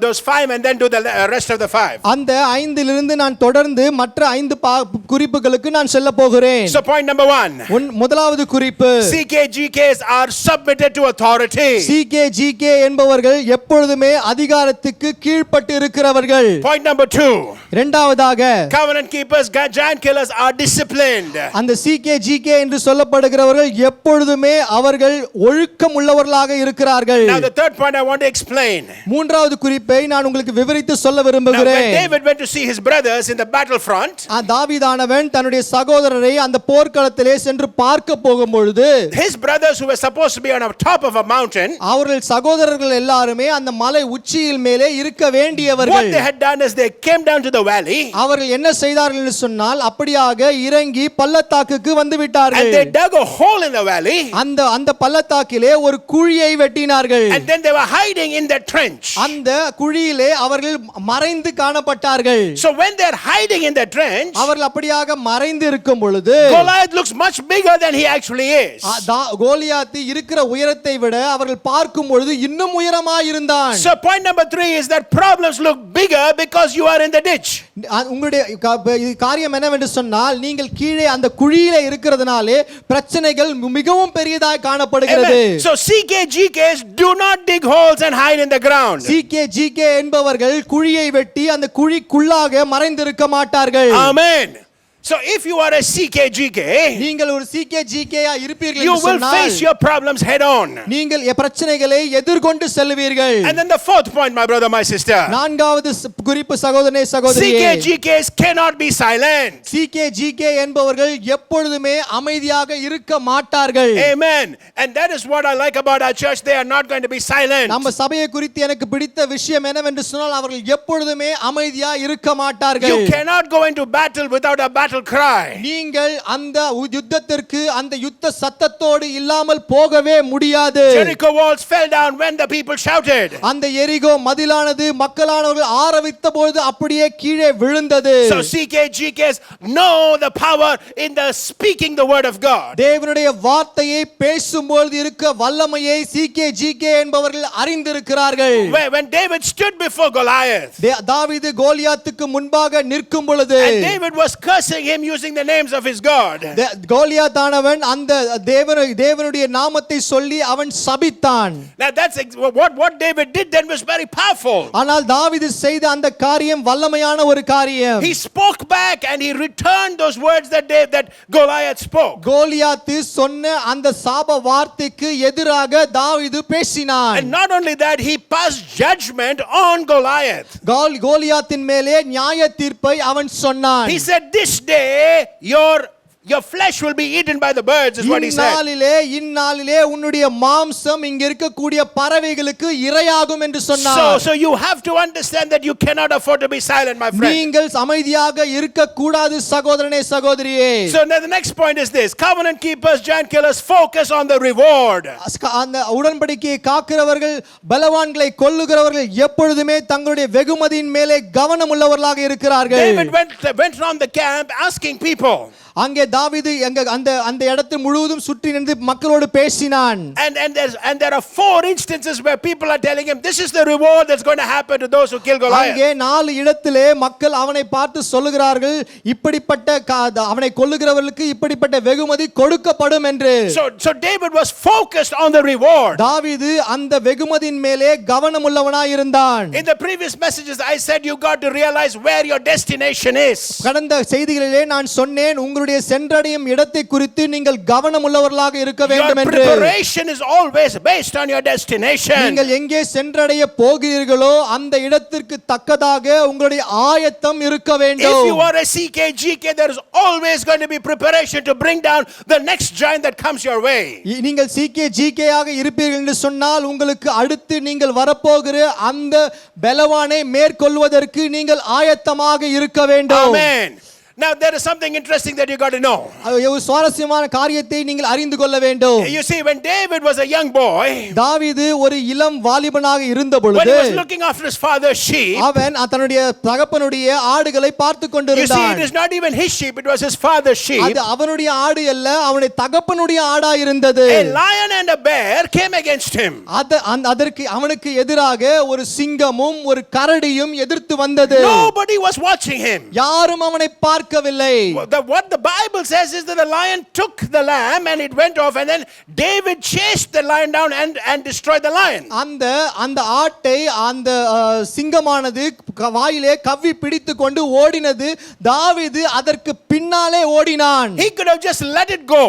Speaker 1: those 5 and then do the rest of the 5.
Speaker 2: அந்த 5 இலிருந்து நான் தொடர்ந்து மற்ற 5 குறிப்புகளுக்கு நான் செல்ல போகிறேன்.
Speaker 1: So point number 1.
Speaker 2: முதலாவது குறிப்பு,
Speaker 1: CK GKs are submitted to authority.
Speaker 2: CK GK என்பவர்கள் எப்பொழுதுமே அதிகாரத்துக்கு கீழ்ப்பட்டு இருக்கிறவர்கள்.
Speaker 1: Point number 2.
Speaker 2: இரண்டாவதாக,
Speaker 1: Covenant keepers, giant killers are disciplined.
Speaker 2: அந்த CK GK என்று சொல்லப்படுகிறவர்கள் எப்பொழுதுமே அவர்கள் ஒழுக்கம் உள்ளவர்களாக இருக்கிறார்கள்.
Speaker 1: Now the third point I want to explain.
Speaker 2: மூன்றாவது குறிப்பை நான் உங்களுக்கு விவரித்து சொல்ல
Speaker 1: Now when
Speaker 2: விரும்புகிறேன்.
Speaker 1: David went to see his brothers in the battlefront,
Speaker 2: தாவீதானவன் தன்னுடைய சகோதரரை அந்த போர்க்களத்திலே சென்று பார்க்க போகும்பொழுது,
Speaker 1: his brothers who were supposed to be on the top of a mountain,
Speaker 2: அவர்கள் சகோதரர்கள் எல்லாருமே அந்த மலை உச்சியில் மேலே இருக்க
Speaker 1: what
Speaker 2: வேண்டியவர்கள்.
Speaker 1: they had done is they came down to the valley
Speaker 2: அவர்கள் என்ன செய்தார்கள் என்று சொன்னால், அப்படியாக இறங்கி பள்ளத்தாக்குக்கு வந்து விட்டார்கள்.
Speaker 1: and they dug a hole in the valley
Speaker 2: அந்த பள்ளத்தாக்கிலே ஒரு குழியை வெட்டினார்கள்.
Speaker 1: and then they were hiding in that trench.
Speaker 2: அந்த குழியிலே அவர்கள் மறைந்து காணப்பட்டார்கள்.
Speaker 1: So when they're hiding in that trench,
Speaker 2: அவர்கள் அப்படியாக மறைந்து இருக்கும் பொழுது,
Speaker 1: Goliath looks much bigger than he actually is.
Speaker 2: Goliath இருக்கிற உயரத்தை விட அவர்கள் பார்க்கும் பொழுது இன்னும் உயரமாய் இருந்தான்.
Speaker 1: So point number 3 is that problems look bigger because you are in the ditch.
Speaker 2: உங்களுடைய காரியம் என்னவென்று சொன்னால், நீங்கள் கீழே அந்த குழியிலே இருக்கிறதுனாலே பிரச்சனைகள் மிகவும் பெரியதாய் காணப்படுகிறது.
Speaker 1: Amen. So CK GKs do not dig holes and hide in the ground.
Speaker 2: CK GK என்பவர்கள் குழியை வெட்டி அந்த குழிக்குள்ளாக மறைந்திருக்க மாட்டார்கள்.
Speaker 1: Amen. So if you are a CK GK,
Speaker 2: நீங்கள் ஒரு CK GK யா இருப்பீர்கள்
Speaker 1: you
Speaker 2: என்று
Speaker 1: will
Speaker 2: சொன்னால்,
Speaker 1: face your problems head on.
Speaker 2: நீங்கள் பிரச்சனைகளை எதிர்கொண்டு செல்வீர்கள்.
Speaker 1: And then the fourth point, my brother, my sister.
Speaker 2: நான்காவது குறிப்பு, சகோதரனே சகோதரியே,
Speaker 1: CK GKs cannot be silent.
Speaker 2: CK GK என்பவர்கள் எப்பொழுதுமே அமைதியாக இருக்க மாட்டார்கள்.
Speaker 1: Amen. And that is what I like about our church. They are not going to be silent.
Speaker 2: நம்ம சபையை குறித்து எனக்கு பிடித்த விஷயம் என்னவென்று சொன்னால், அவர்கள் எப்பொழுதுமே அமைதியா இருக்க மாட்டார்கள்.
Speaker 1: You cannot go into battle without a battle cry.
Speaker 2: நீங்கள் அந்த யுத்தத்திற்கு அந்த யுத்த சத்தத்தோடு இல்லாமல் போகவே முடியாது.
Speaker 1: Jericho walls fell down when the people shouted.
Speaker 2: அந்த எரிகோ மதிலானது மக்களானவர்கள் ஆரவித்த பொழுது அப்படியே கீழே விழுந்தது.
Speaker 1: So CK GKs know the power in the speaking the word of God.
Speaker 2: தேவனுடைய வார்த்தையை பேசும்போது இருக்க வல்லமையை CK GK என்பவர்கள் அறிந்திருக்கிறார்கள்.
Speaker 1: When David stood before Goliath,
Speaker 2: தாவீது கோலியாத்துக்கு முன்பாக நிற்கும் பொழுது,
Speaker 1: and David was cursing him using the names of his God.
Speaker 2: கோலியாத்தானவன் அந்த தேவனுடைய நாமத்தை சொல்லி அவன் சபித்தான்.
Speaker 1: Now that's what David did then was very powerful.
Speaker 2: ஆனால் தாவீது செய்த அந்த காரியம் வல்லமையான ஒரு காரியம்.
Speaker 1: He spoke back and he returned those words that Goliath spoke.
Speaker 2: Goliath சொன்ன அந்த சாப வார்த்தைக்கு எதிராக தாவீது பேசினான்.
Speaker 1: And not only that, he passed judgment on Goliath.
Speaker 2: கோலியாத்தின் மேலே நியாய தீர்ப்பை அவன் சொன்னான்.
Speaker 1: He said, this day your flesh will be eaten by the birds, is what he said.
Speaker 2: இந்நாளிலே உன்னுடைய மாம்சம் இங்க இருக்கக்கூடிய பறவைகளுக்கு இரையாகும் என்று சொன்னார்.
Speaker 1: So you have to understand that you cannot afford to be silent, my friend.
Speaker 2: நீங்கள் அமைதியாக இருக்க கூடாது சகோதரனே சகோதரியே.
Speaker 1: So now the next point is this: covenant keepers, giant killers focus on the reward.
Speaker 2: அந்த உடன்படிக்கையை காக்கிறவர்கள், பலவான்களை கொல்லுகிறவர்கள் எப்பொழுதுமே தங்களுடைய வெகுமதியின் மேலே கவனம் உள்ளவர்களாக இருக்கிறார்கள்.
Speaker 1: David went around the camp asking people.
Speaker 2: அங்கே தாவீது அந்த இடத்தை முழுவதும் சுற்றி நின்று மக்களோடு பேசினான்.
Speaker 1: And there are 4 instances where people are telling him, this is the reward that's going to happen to those who kill Goliath.
Speaker 2: அங்கே 4 இடத்திலே மக்கள் அவனை பார்த்து சொல்லுகிறார்கள், இப்படிப்பட்ட அவனை கொல்லுகிறவர்களுக்கு இப்படிப்பட்ட வெகுமதி கொடுக்கப்படும் என்று.
Speaker 1: So David was focused on the reward.
Speaker 2: தாவீது அந்த வெகுமதியின் மேலே கவனம் உள்ளவனாய் இருந்தான்.
Speaker 1: In the previous messages I said you got to realize where your destination is.
Speaker 2: கடந்த செய்திகளிலே நான் சொன்னேன், உங்களுடைய உங்களுடைய சென்றடையும் இடத்தை குறித்து நீங்கள் கவனம் உள்ளவர்களாக இருக்க
Speaker 1: Your
Speaker 2: வேண்டும் என்று.
Speaker 1: preparation is always based on your destination.
Speaker 2: நீங்கள் எங்கே சென்றடைய போகிறீர்களோ அந்த இடத்திற்கு தக்கதாக உங்களுடைய ஆயத்தம் இருக்க
Speaker 1: If
Speaker 2: வேண்டும்.
Speaker 1: you are a CKGK, there is always going to be preparation to bring down the next giant that comes your way.
Speaker 2: நீங்கள் CKGK ஆக இருப்பீர்கள் என்று சொன்னால் உங்களுக்கு அடுத்து நீங்கள் வரப்போகிற அந்த பலவானை மேற்கொள்வதற்கு நீங்கள் ஆயத்தமாக இருக்க வேண்டும்.
Speaker 1: Amen. Now there is something interesting that you got to know.
Speaker 2: ஒரு சுவாரஸ்யமான காரியத்தை நீங்கள் அறிந்து கொள்ள வேண்டும்.
Speaker 1: You see, when David was a young boy,
Speaker 2: தாவீது ஒரு இளம் வாலிபனாக இருந்த
Speaker 1: when he
Speaker 2: பொழுது
Speaker 1: was looking after his father's sheep,
Speaker 2: அவன் தன்னுடைய தகப்பனுடைய ஆடுகளை பார்த்து
Speaker 1: you see,
Speaker 2: கொண்டிருந்தான்.
Speaker 1: it is not even his sheep, it was his father's sheep.
Speaker 2: அது அவனுடைய ஆடு அல்ல, அவனுடைய தகப்பனுடைய ஆடா இருந்தது.
Speaker 1: A lion and a bear came against him.
Speaker 2: அதற்கு அவனுக்கு எதிராக ஒரு சிங்கமும் ஒரு கரடியும் எதிர்த்து வந்தது.
Speaker 1: Nobody was watching him.
Speaker 2: யாரும் அவனை பார்க்கவில்லை.
Speaker 1: What the Bible says is that the lion took the lamb and it went off, and then David chased the lion down and destroyed the lion.
Speaker 2: அந்த ஆட்டை அந்த சிங்கமானது வாயிலே கவ்வி பிடித்து கொண்டு ஓடினது. தாவீது அதற்கு பின்னாலே ஓடினான்.
Speaker 1: He could have just let it go.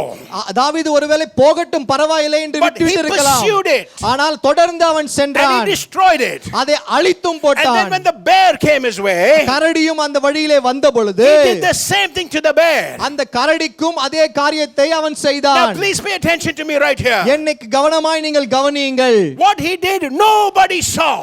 Speaker 2: தாவீது ஒருவேளை போகட்டும் பரவாயில்லை என்று
Speaker 1: But he
Speaker 2: விட்டுவிட்டிருக்கலாம்.
Speaker 1: pursued it.
Speaker 2: ஆனால் தொடர்ந்து அவன்
Speaker 1: And
Speaker 2: சென்றான்.
Speaker 1: he destroyed it.
Speaker 2: அதை அழித்தும்
Speaker 1: And then
Speaker 2: போட்டான்.
Speaker 1: when the bear came his way,
Speaker 2: கரடியும் அந்த வழியிலே வந்த பொழுது
Speaker 1: he did the same thing to the bear.
Speaker 2: அந்த கரடிக்கும் அதே காரியத்தை அவன்
Speaker 1: Now
Speaker 2: செய்தான்.
Speaker 1: please pay attention to me right here.
Speaker 2: என்னைக்கு கவனமாய் நீங்கள் கவனியுங்கள்.
Speaker 1: What he did, nobody saw.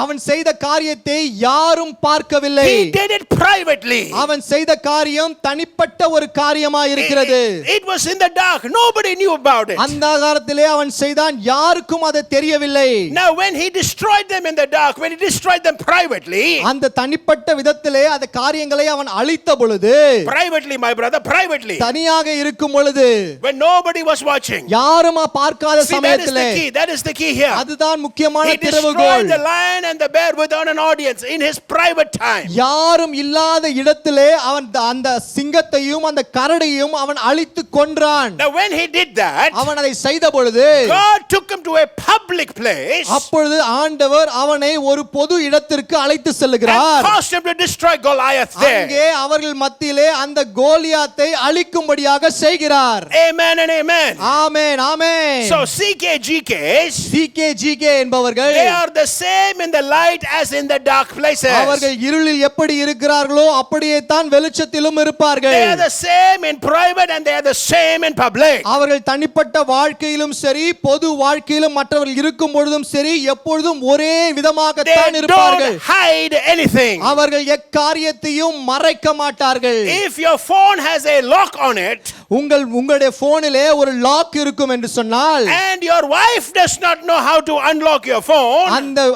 Speaker 2: அவன் செய்த காரியத்தை யாரும் பார்க்கவில்லை.
Speaker 1: He did it privately.
Speaker 2: அவன் செய்த காரியம் தனிப்பட்ட ஒரு காரியமாய் இருக்கிறது.
Speaker 1: It was in the dark. Nobody knew about it.
Speaker 2: அந்தகாரத்திலே அவன் செய்தான், யாருக்கும் அது தெரியவில்லை.
Speaker 1: Now when he destroyed them in the dark, when he destroyed them privately,
Speaker 2: அந்த தனிப்பட்ட விதத்திலே அந்த காரியங்களை அவன் அழித்த பொழுது,
Speaker 1: privately my brother, privately,
Speaker 2: தனியாக இருக்கும் பொழுது,
Speaker 1: when nobody was watching.
Speaker 2: யாரும் பார்க்காத
Speaker 1: See, that is
Speaker 2: சமயத்திலே,
Speaker 1: the key. That is the key here.
Speaker 2: அதுதான் முக்கியமான
Speaker 1: He destroyed
Speaker 2: திறவுகோல்.
Speaker 1: the lion and the bear without an audience in his private time.
Speaker 2: யாரும் இல்லாத இடத்திலே அவன் அந்த சிங்கத்தையும் அந்த கரடியையும் அவன் அழித்து கொன்றான்.
Speaker 1: Now when he did that,
Speaker 2: அவன் அதை செய்த பொழுது
Speaker 1: God took him to a public place
Speaker 2: அப்பொழுது ஆண்டவர் அவனை ஒரு பொது இடத்திற்கு அழைத்து
Speaker 1: and
Speaker 2: செல்கிறார்.
Speaker 1: caused him to destroy Goliath there.
Speaker 2: அங்கே அவர்கள் மத்தியிலே அந்த கோலியாத்தை அழிக்கும்படியாக செய்கிறார்.
Speaker 1: Amen and amen.
Speaker 2: Amen amen.
Speaker 1: So CKGKs,
Speaker 2: CKGK என்பவர்கள்
Speaker 1: they are the same in the light as in the dark places.
Speaker 2: அவர்கள் இருளில் எப்படி இருக்கிறார்களோ அப்படியே தான் வெளிச்சத்திலும் இருப்பார்கள்.
Speaker 1: They are the same in private and they are the same in public.
Speaker 2: அவர்கள் தனிப்பட்ட வாழ்க்கையிலும் சரி பொது வாழ்க்கையிலும் மற்றவர்கள் இருக்கும் பொழுதும் சரி எப்பொழுதும் ஒரே விதமாக
Speaker 1: They
Speaker 2: தான் இருப்பார்கள்.
Speaker 1: don't hide anything.
Speaker 2: அவர்கள் எக்காரியத்தையும் மறைக்க மாட்டார்கள்.
Speaker 1: If your phone has a lock on it
Speaker 2: உங்களுடைய போனிலே ஒரு லாக் இருக்கும் என்று சொன்னால்
Speaker 1: and your wife does not know how to unlock your phone,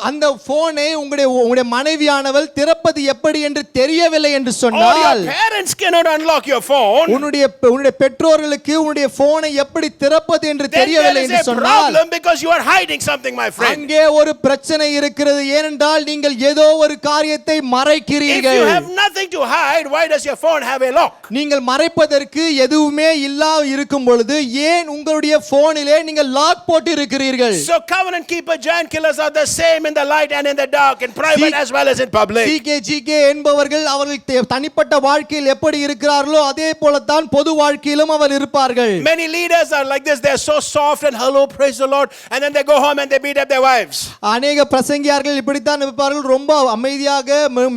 Speaker 2: அந்த போனை உங்களுடைய மனைவியானவள் திறப்பது எப்படி என்று தெரியவில்லை என்று
Speaker 1: or
Speaker 2: சொன்னால்
Speaker 1: your parents cannot unlock your phone,
Speaker 2: உன்னுடைய பெற்றோர்களுக்கு உன்னுடைய போனை எப்படி திறப்பது என்று
Speaker 1: then
Speaker 2: தெரியவில்லை
Speaker 1: there is
Speaker 2: என்று
Speaker 1: a
Speaker 2: சொன்னால்
Speaker 1: problem because you are hiding something, my friend.
Speaker 2: அங்கே ஒரு பிரச்சனை இருக்கிறது. ஏனென்றால் நீங்கள் ஏதோ ஒரு காரியத்தை
Speaker 1: If
Speaker 2: மறைக்கிறீர்கள்.
Speaker 1: you have nothing to hide, why does your phone have a lock?
Speaker 2: நீங்கள் மறைப்பதற்கு எதுவுமே இல்லா இருக்கும் பொழுது ஏன் உங்களுடைய போனிலே நீங்கள் லாக் போட்டு இருக்கிறீர்கள்?
Speaker 1: So covenant keeper giant killers are the same in the light and in the dark, in private as well as in public.
Speaker 2: CKGK என்பவர்கள் அவர்கள் தனிப்பட்ட வாழ்க்கையில் எப்படி இருக்கிறார்களோ அதே போலத்தான் பொது வாழ்க்கையிலும் அவர் இருப்பார்கள்.
Speaker 1: Many leaders are like this. They are so soft and hello, praise the Lord, and then they go home and they beat up their wives.
Speaker 2: அநேக பிரசங்கியார்கள் இப்படித்தான் இருப்பார்கள். ரொம்ப அமைதியாக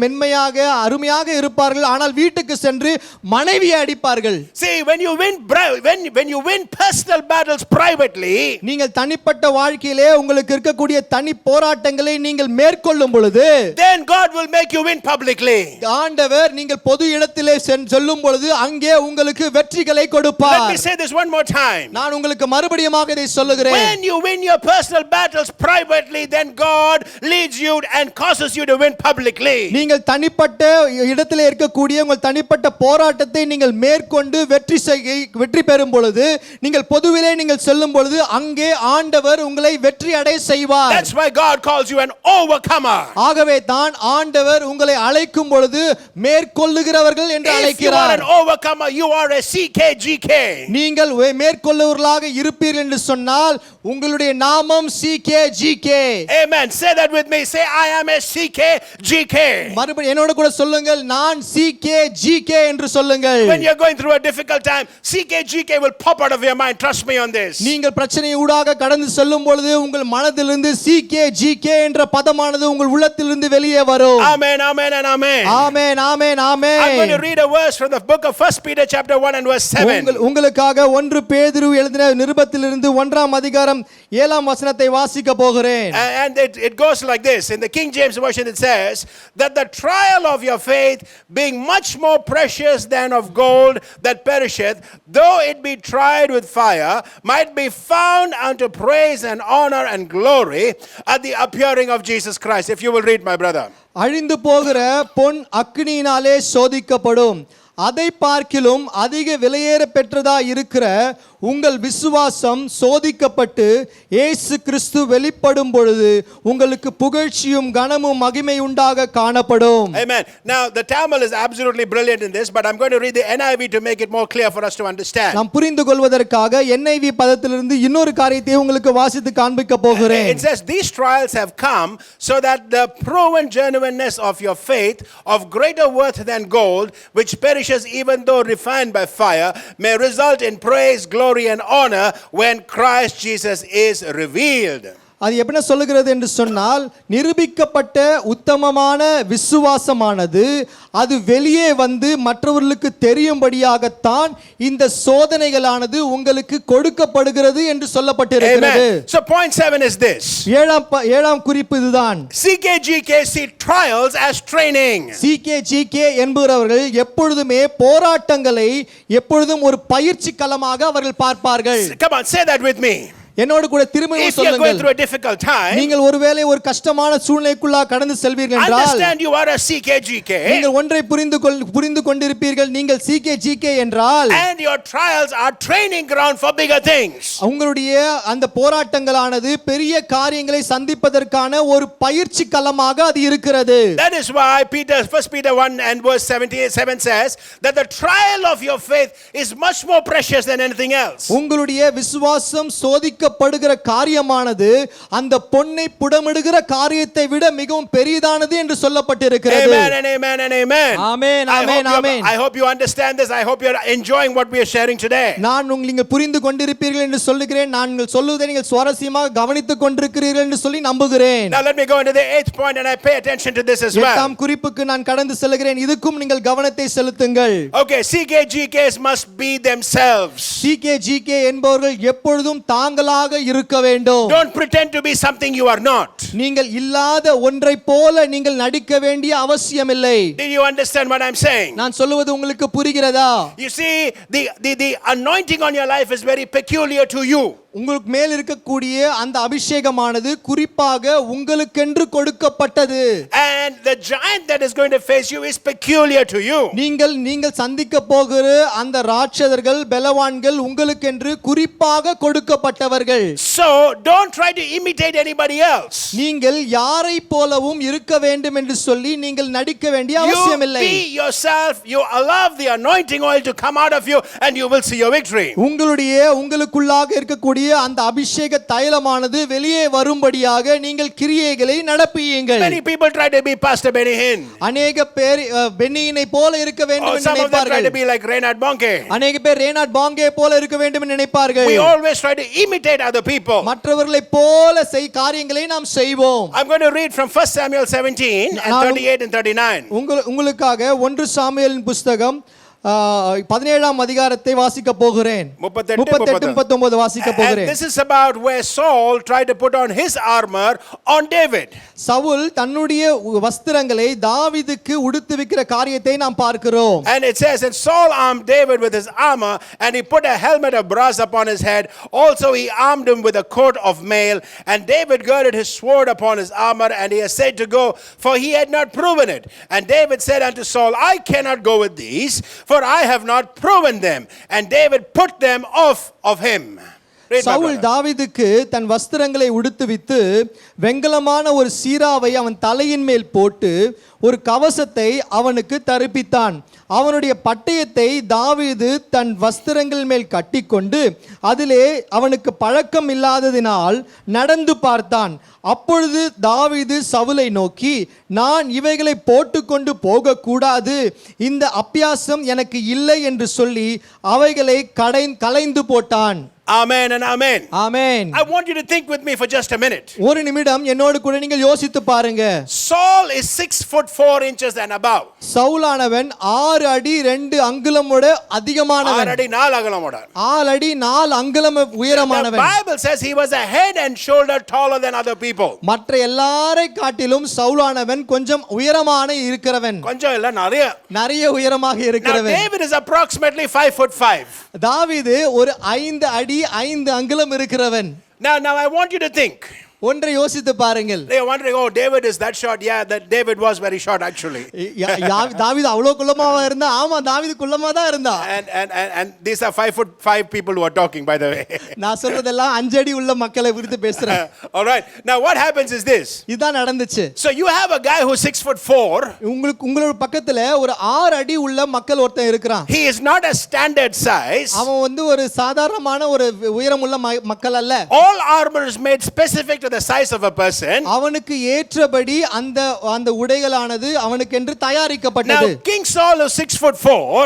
Speaker 2: மென்மையாக அருமையாக இருப்பார்கள். ஆனால் வீட்டுக்கு சென்று மனைவியை அடிப்பார்கள்.
Speaker 1: See, when you win personal battles privately,
Speaker 2: நீங்கள் தனிப்பட்ட வாழ்க்கையிலே உங்களுக்கு இருக்கக்கூடிய தனி போராட்டங்களை நீங்கள் மேற்கொள்ளும் பொழுது
Speaker 1: then God will make you win publicly.
Speaker 2: ஆண்டவர் நீங்கள் பொது இடத்திலே செல்லும் பொழுது அங்கே உங்களுக்கு வெற்றிகளை
Speaker 1: Let
Speaker 2: கொடுப்பார்.
Speaker 1: me say this one more time.
Speaker 2: நான் உங்களுக்கு மறுபடியுமாக இதை சொல்லுகிறேன்.
Speaker 1: When you win your personal battles privately, then God leads you and causes you to win publicly.
Speaker 2: நீங்கள் தனிப்பட்ட இடத்திலே இருக்கக்கூடிய உங்கள் தனிப்பட்ட போராட்டத்தை நீங்கள் மேற்கொண்டு வெற்றி பெறும் பொழுது நீங்கள் பொதுவிலே நீங்கள் செல்லும் பொழுது அங்கே ஆண்டவர் உங்களை வெற்றி அடைய செய்வார்.
Speaker 1: That's why God calls you an overcomer.
Speaker 2: ஆகவே தான் ஆண்டவர் உங்களை அழைக்கும் பொழுது மேற்கொள்ளுகிறவர்கள் என்று
Speaker 1: If you are
Speaker 2: அழைக்கிறார்.
Speaker 1: an overcomer, you are a CKGK.
Speaker 2: நீங்கள் மேற்கொள்ளுவர்களாக இருப்பீர்கள் என்று சொன்னால் உங்களுடைய நாமம் CKGK.
Speaker 1: Amen. Say that with me. Say, I am a CKGK.
Speaker 2: மறுபடியும் என்னோட கூட சொல்லுங்கள், நான் CKGK என்று சொல்லுங்கள்.
Speaker 1: When you're going through a difficult time, CKGK will pop out of your mind. Trust me on this.
Speaker 2: நீங்கள் பிரச்சனை ஊடாக கடந்து செல்லும் பொழுது உங்கள் மனதிலிருந்து CKGK என்ற பதமானது உங்கள் உள்ளத்திலிருந்து வெளியே வரும்.
Speaker 1: Amen, amen, and amen.
Speaker 2: Amen amen amen.
Speaker 1: I'm going to read a verse from the book of 1 Peter chapter 1 and verse 7.
Speaker 2: உங்களுக்காக 1 பேதுரு எழுதின நிருபத்திலிருந்து 1ஆம் அதிகாரம் 7ஆம் வசனத்தை வாசிக்க போகிறேன்.
Speaker 1: And it goes like this. In the King James version it says that the trial of your faith being much more precious than of gold that perisheth, though it be tried with fire, might be found unto praise and honor and glory at the appearing of Jesus Christ. If you will read, my brother.
Speaker 2: அழிந்து போகிற பொன் அக்கினியினாலே சோதிக்கப்படும், அதை பார்க்கிலும் அதிக விலையேற பெற்றதா இருக்கிற உங்கள் விசுவாசம் சோதிக்கப்பட்டு இயேசு கிறிஸ்து வெளிப்படும் பொழுது உங்களுக்கு புகழ்ச்சியும் கனமும் மகிமை உண்டாக காணப்படும்.
Speaker 1: Amen. Now the Tamil is absolutely brilliant in this, but I'm going to read the NIV to make it more clear for us to understand.
Speaker 2: நாம் புரிந்து கொள்வதற்காக NIV பதத்திலிருந்து இன்னொரு காரியத்தை உங்களுக்கு வாசித்து காண்பிக்க போகிறேன்.
Speaker 1: It says these trials have come so that the proven genuineness of your faith, of greater worth than gold, which perishes even though refined by fire, may result in praise, glory and honor when Christ Jesus is revealed.
Speaker 2: அது எப்படி சொல்லுகிறது என்று சொன்னால், நிரூபிக்கப்பட்ட உத்தமமான விசுவாசமானது அது வெளியே வந்து மற்றவர்களுக்கு தெரியும்படியாகத்தான் இந்த சோதனைகளானது உங்களுக்கு கொடுக்கப்படுகிறது என்று சொல்லப்பட்டிருக்கிறது.
Speaker 1: So point 7 is this.
Speaker 2: ஏழாம் குறிப்பு இதுதான்.
Speaker 1: CKGK see trials as training.
Speaker 2: CKGK என்பவர்கள் எப்பொழுதுமே போராட்டங்களை எப்பொழுதும் ஒரு பயிற்சி களமாக அவர்கள் பார்ப்பார்கள்.
Speaker 1: Come on, say that with me.
Speaker 2: என்னோடு கூட திரும்பவும்
Speaker 1: If you are going
Speaker 2: சொல்லுங்கள்.
Speaker 1: through a difficult time,
Speaker 2: நீங்கள் ஒருவேளை ஒரு கஷ்டமான சூழ்நிலைக்குள்ளா கடந்து செல்வீர்கள் என்றால்,
Speaker 1: understand you are a CKGK.
Speaker 2: நீங்கள் ஒன்றை புரிந்து கொண்டிருப்பீர்கள், நீங்கள் CKGK என்றால்,
Speaker 1: and your trials are training ground for bigger things.
Speaker 2: உங்களுடைய அந்த போராட்டங்களானது பெரிய காரியங்களை சந்திப்பதற்கான ஒரு பயிற்சி களமாக அது இருக்கிறது.
Speaker 1: That is why 1 Peter 1 and verse 7 says that the trial of your faith is much more precious than anything else.
Speaker 2: உங்களுடைய விசுவாசம் சோதிக்கப்படுகிற காரியமானது அந்த பொன்னை புடமிடுகிற காரியத்தை விட மிகவும் பெரியதானது என்று சொல்லப்பட்டிருக்கிறது.
Speaker 1: Amen and amen and amen.
Speaker 2: Amen amen amen.
Speaker 1: I hope you understand this. I hope you are enjoying what we are sharing today.
Speaker 2: நான் நீங்கள் புரிந்து கொண்டிருப்பீர்கள் என்று சொல்லுகிறேன். நான் சொல்லுவதை நீங்கள் சுவாரஸ்யமாக கவனித்துக் கொண்டிருக்கிறீர்கள் என்று சொல்லி நம்புகிறேன்.
Speaker 1: Now let me go into the 8th point and I pay attention to this as well.
Speaker 2: 8ஆம் குறிப்புக்கு நான் கடந்து செல்கிறேன். இதுக்கும் நீங்கள் கவனத்தை செலுத்துங்கள்.
Speaker 1: Okay, CKGKs must be themselves.
Speaker 2: CKGK என்பவர்கள் எப்பொழுதும் தாங்களாக இருக்க வேண்டும்.
Speaker 1: Don't pretend to be something you are not.
Speaker 2: நீங்கள் இல்லாத ஒன்றை போல நீங்கள் நடிக்க வேண்டிய அவசியமில்லை.
Speaker 1: Do you understand what I'm saying?
Speaker 2: நான் சொல்லுவது உங்களுக்கு புரிகிறதா?
Speaker 1: You see, the anointing on your life is very peculiar to you.
Speaker 2: உங்களுக்கு மேல் இருக்கக்கூடிய அந்த அபிஷேகமானது குறிப்பாக உங்களுக்கென்று கொடுக்கப்பட்டது.
Speaker 1: And the giant that is going to face you is peculiar to you.
Speaker 2: நீங்கள் சந்திக்க போகிற அந்த ராட்சதர்கள் பலவான்கள் உங்களுக்கென்று குறிப்பாக கொடுக்கப்பட்டவர்கள்.
Speaker 1: So don't try to imitate anybody else.
Speaker 2: நீங்கள் யாரை போலவும் இருக்க வேண்டும் என்று சொல்லி நீங்கள் நடிக்க வேண்டிய அவசியமில்லை.
Speaker 1: You be yourself. You allow the anointing oil to come out of you and you will see your victory.
Speaker 2: உங்களுக்குள்ளாக இருக்கக்கூடிய அந்த அபிஷேக தைலமானது வெளியே வரும்படியாக நீங்கள் கிரியைகளை நடப்பியுங்கள்.
Speaker 1: Many people try to be Pastor Benny Hinn.
Speaker 2: அநேக பேர் பென்னியினை போல இருக்க வேண்டும் என்று
Speaker 1: நினைப்பார்கள். Some of them try to be like Reinhard Bonnke.
Speaker 2: அநேக பேர் ரெய்னார்ட் பாங்கே போல இருக்க வேண்டும் என்று நினைப்பார்கள்.
Speaker 1: We always try to imitate other people.
Speaker 2: மற்றவர்களை போல காரியங்களை நாம் செய்வோம்.
Speaker 1: I'm going to read from 1 Samuel 17 and 38 and 39.
Speaker 2: உங்களுக்காக 1 சாமுவேலின் புத்தகம் 17ஆம் அதிகாரத்தை வாசிக்க போகிறேன். 38-39 வாசிக்க போகிறேன்.
Speaker 1: And this is about where Saul tried to put on his armor on David.
Speaker 2: Saul தன்னுடைய வஸ்திரங்களை தாவீதுக்கு உடுத்துவிக்கிற காரியத்தை நாம் பார்க்கிறோம்.
Speaker 1: And it says, and Saul armed David with his armor, and he put a helmet of brass upon his head. Also he armed him with a coat of mail. And David girded his sword upon his armor, and he essayed to go, for he had not proven it. And David said unto Saul, I cannot go with these, for I have not proven them. And David put them off of him. Read, my
Speaker 2: Saul
Speaker 1: brother.
Speaker 2: தாவீதுக்கு தன் வஸ்திரங்களை உடுத்துவித்து வெண்கலமான ஒரு சீராவை அவன் தலையின் மேல் போட்டு ஒரு கவசத்தை அவனுக்கு தரிப்பித்தான். அவனுடைய பட்டயத்தை தாவீது தன் வஸ்திரங்கள் மேல் கட்டிக்கொண்டு அதிலே அவனுக்கு பழக்கம் இல்லாததினால் நடந்து பார்த்தான். அப்பொழுது தாவீது சவுலை நோக்கி, நான் இவைகளை போட்டுக்கொண்டு போகக்கூடாது, இந்த அப்பியாசம் எனக்கு இல்லை என்று சொல்லி அவைகளை களைந்து போட்டான்.
Speaker 1: Amen and amen.
Speaker 2: Amen.
Speaker 1: I want you to think with me for just a minute.
Speaker 2: ஒரு நிமிடம் என்னோடு கூட நீங்கள் யோசித்து பாருங்க.
Speaker 1: Saul is 6'4" and above.
Speaker 2: சவுலானவன் 6 அடி 2 அங்குலமோட அதிகமானவன்.
Speaker 1: 6 அடி 4 அகலமோட.
Speaker 2: 6 அடி 4 அங்குலம்
Speaker 1: The
Speaker 2: உயரமானவன்.
Speaker 1: Bible says he was a head and shoulder taller than other people.
Speaker 2: மற்ற எல்லாரை காட்டிலும் சவுலானவன் கொஞ்சம் உயரமான இருக்கிறவன்.
Speaker 1: கொஞ்சம் இல்ல
Speaker 2: நிறைய உயரமாக
Speaker 1: Now
Speaker 2: இருக்கிறவன்.
Speaker 1: David is approximately 5'5".
Speaker 2: தாவீது ஒரு 5 அடி 5 அங்குலம் இருக்கிறவன்.
Speaker 1: Now I want you to think.
Speaker 2: ஒன்றை யோசித்து பாருங்கள்.
Speaker 1: They are wondering, oh, David is that short. Yeah, that David was very short actually.
Speaker 2: தாவீது அவ்வளவு குள்ளமாவா இருந்தா? ஆமா, தாவீது குள்ளமா தான் இருந்தா.
Speaker 1: And these are 5'5" people who are talking, by the way.
Speaker 2: நான் சொல்றதெல்லாம் 5 அடி உள்ள மக்களை குறித்து பேசுறேன்.
Speaker 1: All right. Now what happens is this.
Speaker 2: இதான் நடந்துச்சு.
Speaker 1: So you have a guy who's 6'4".
Speaker 2: உங்களோட பக்கத்துல ஒரு 6 அடி உள்ள மக்கள் ஒருத்தன் இருக்கிறான்.
Speaker 1: He is not a standard size.
Speaker 2: அவன் வந்து ஒரு சாதாரணமான ஒரு உயரமுள்ள மக்கள் அல்ல.
Speaker 1: All armor is made specific to the size of a person.
Speaker 2: அவனுக்கு ஏற்றபடி அந்த உடைகளானது அவனுக்கென்று தயாரிக்கப்பட்டது.
Speaker 1: Now King Saul is 6'4".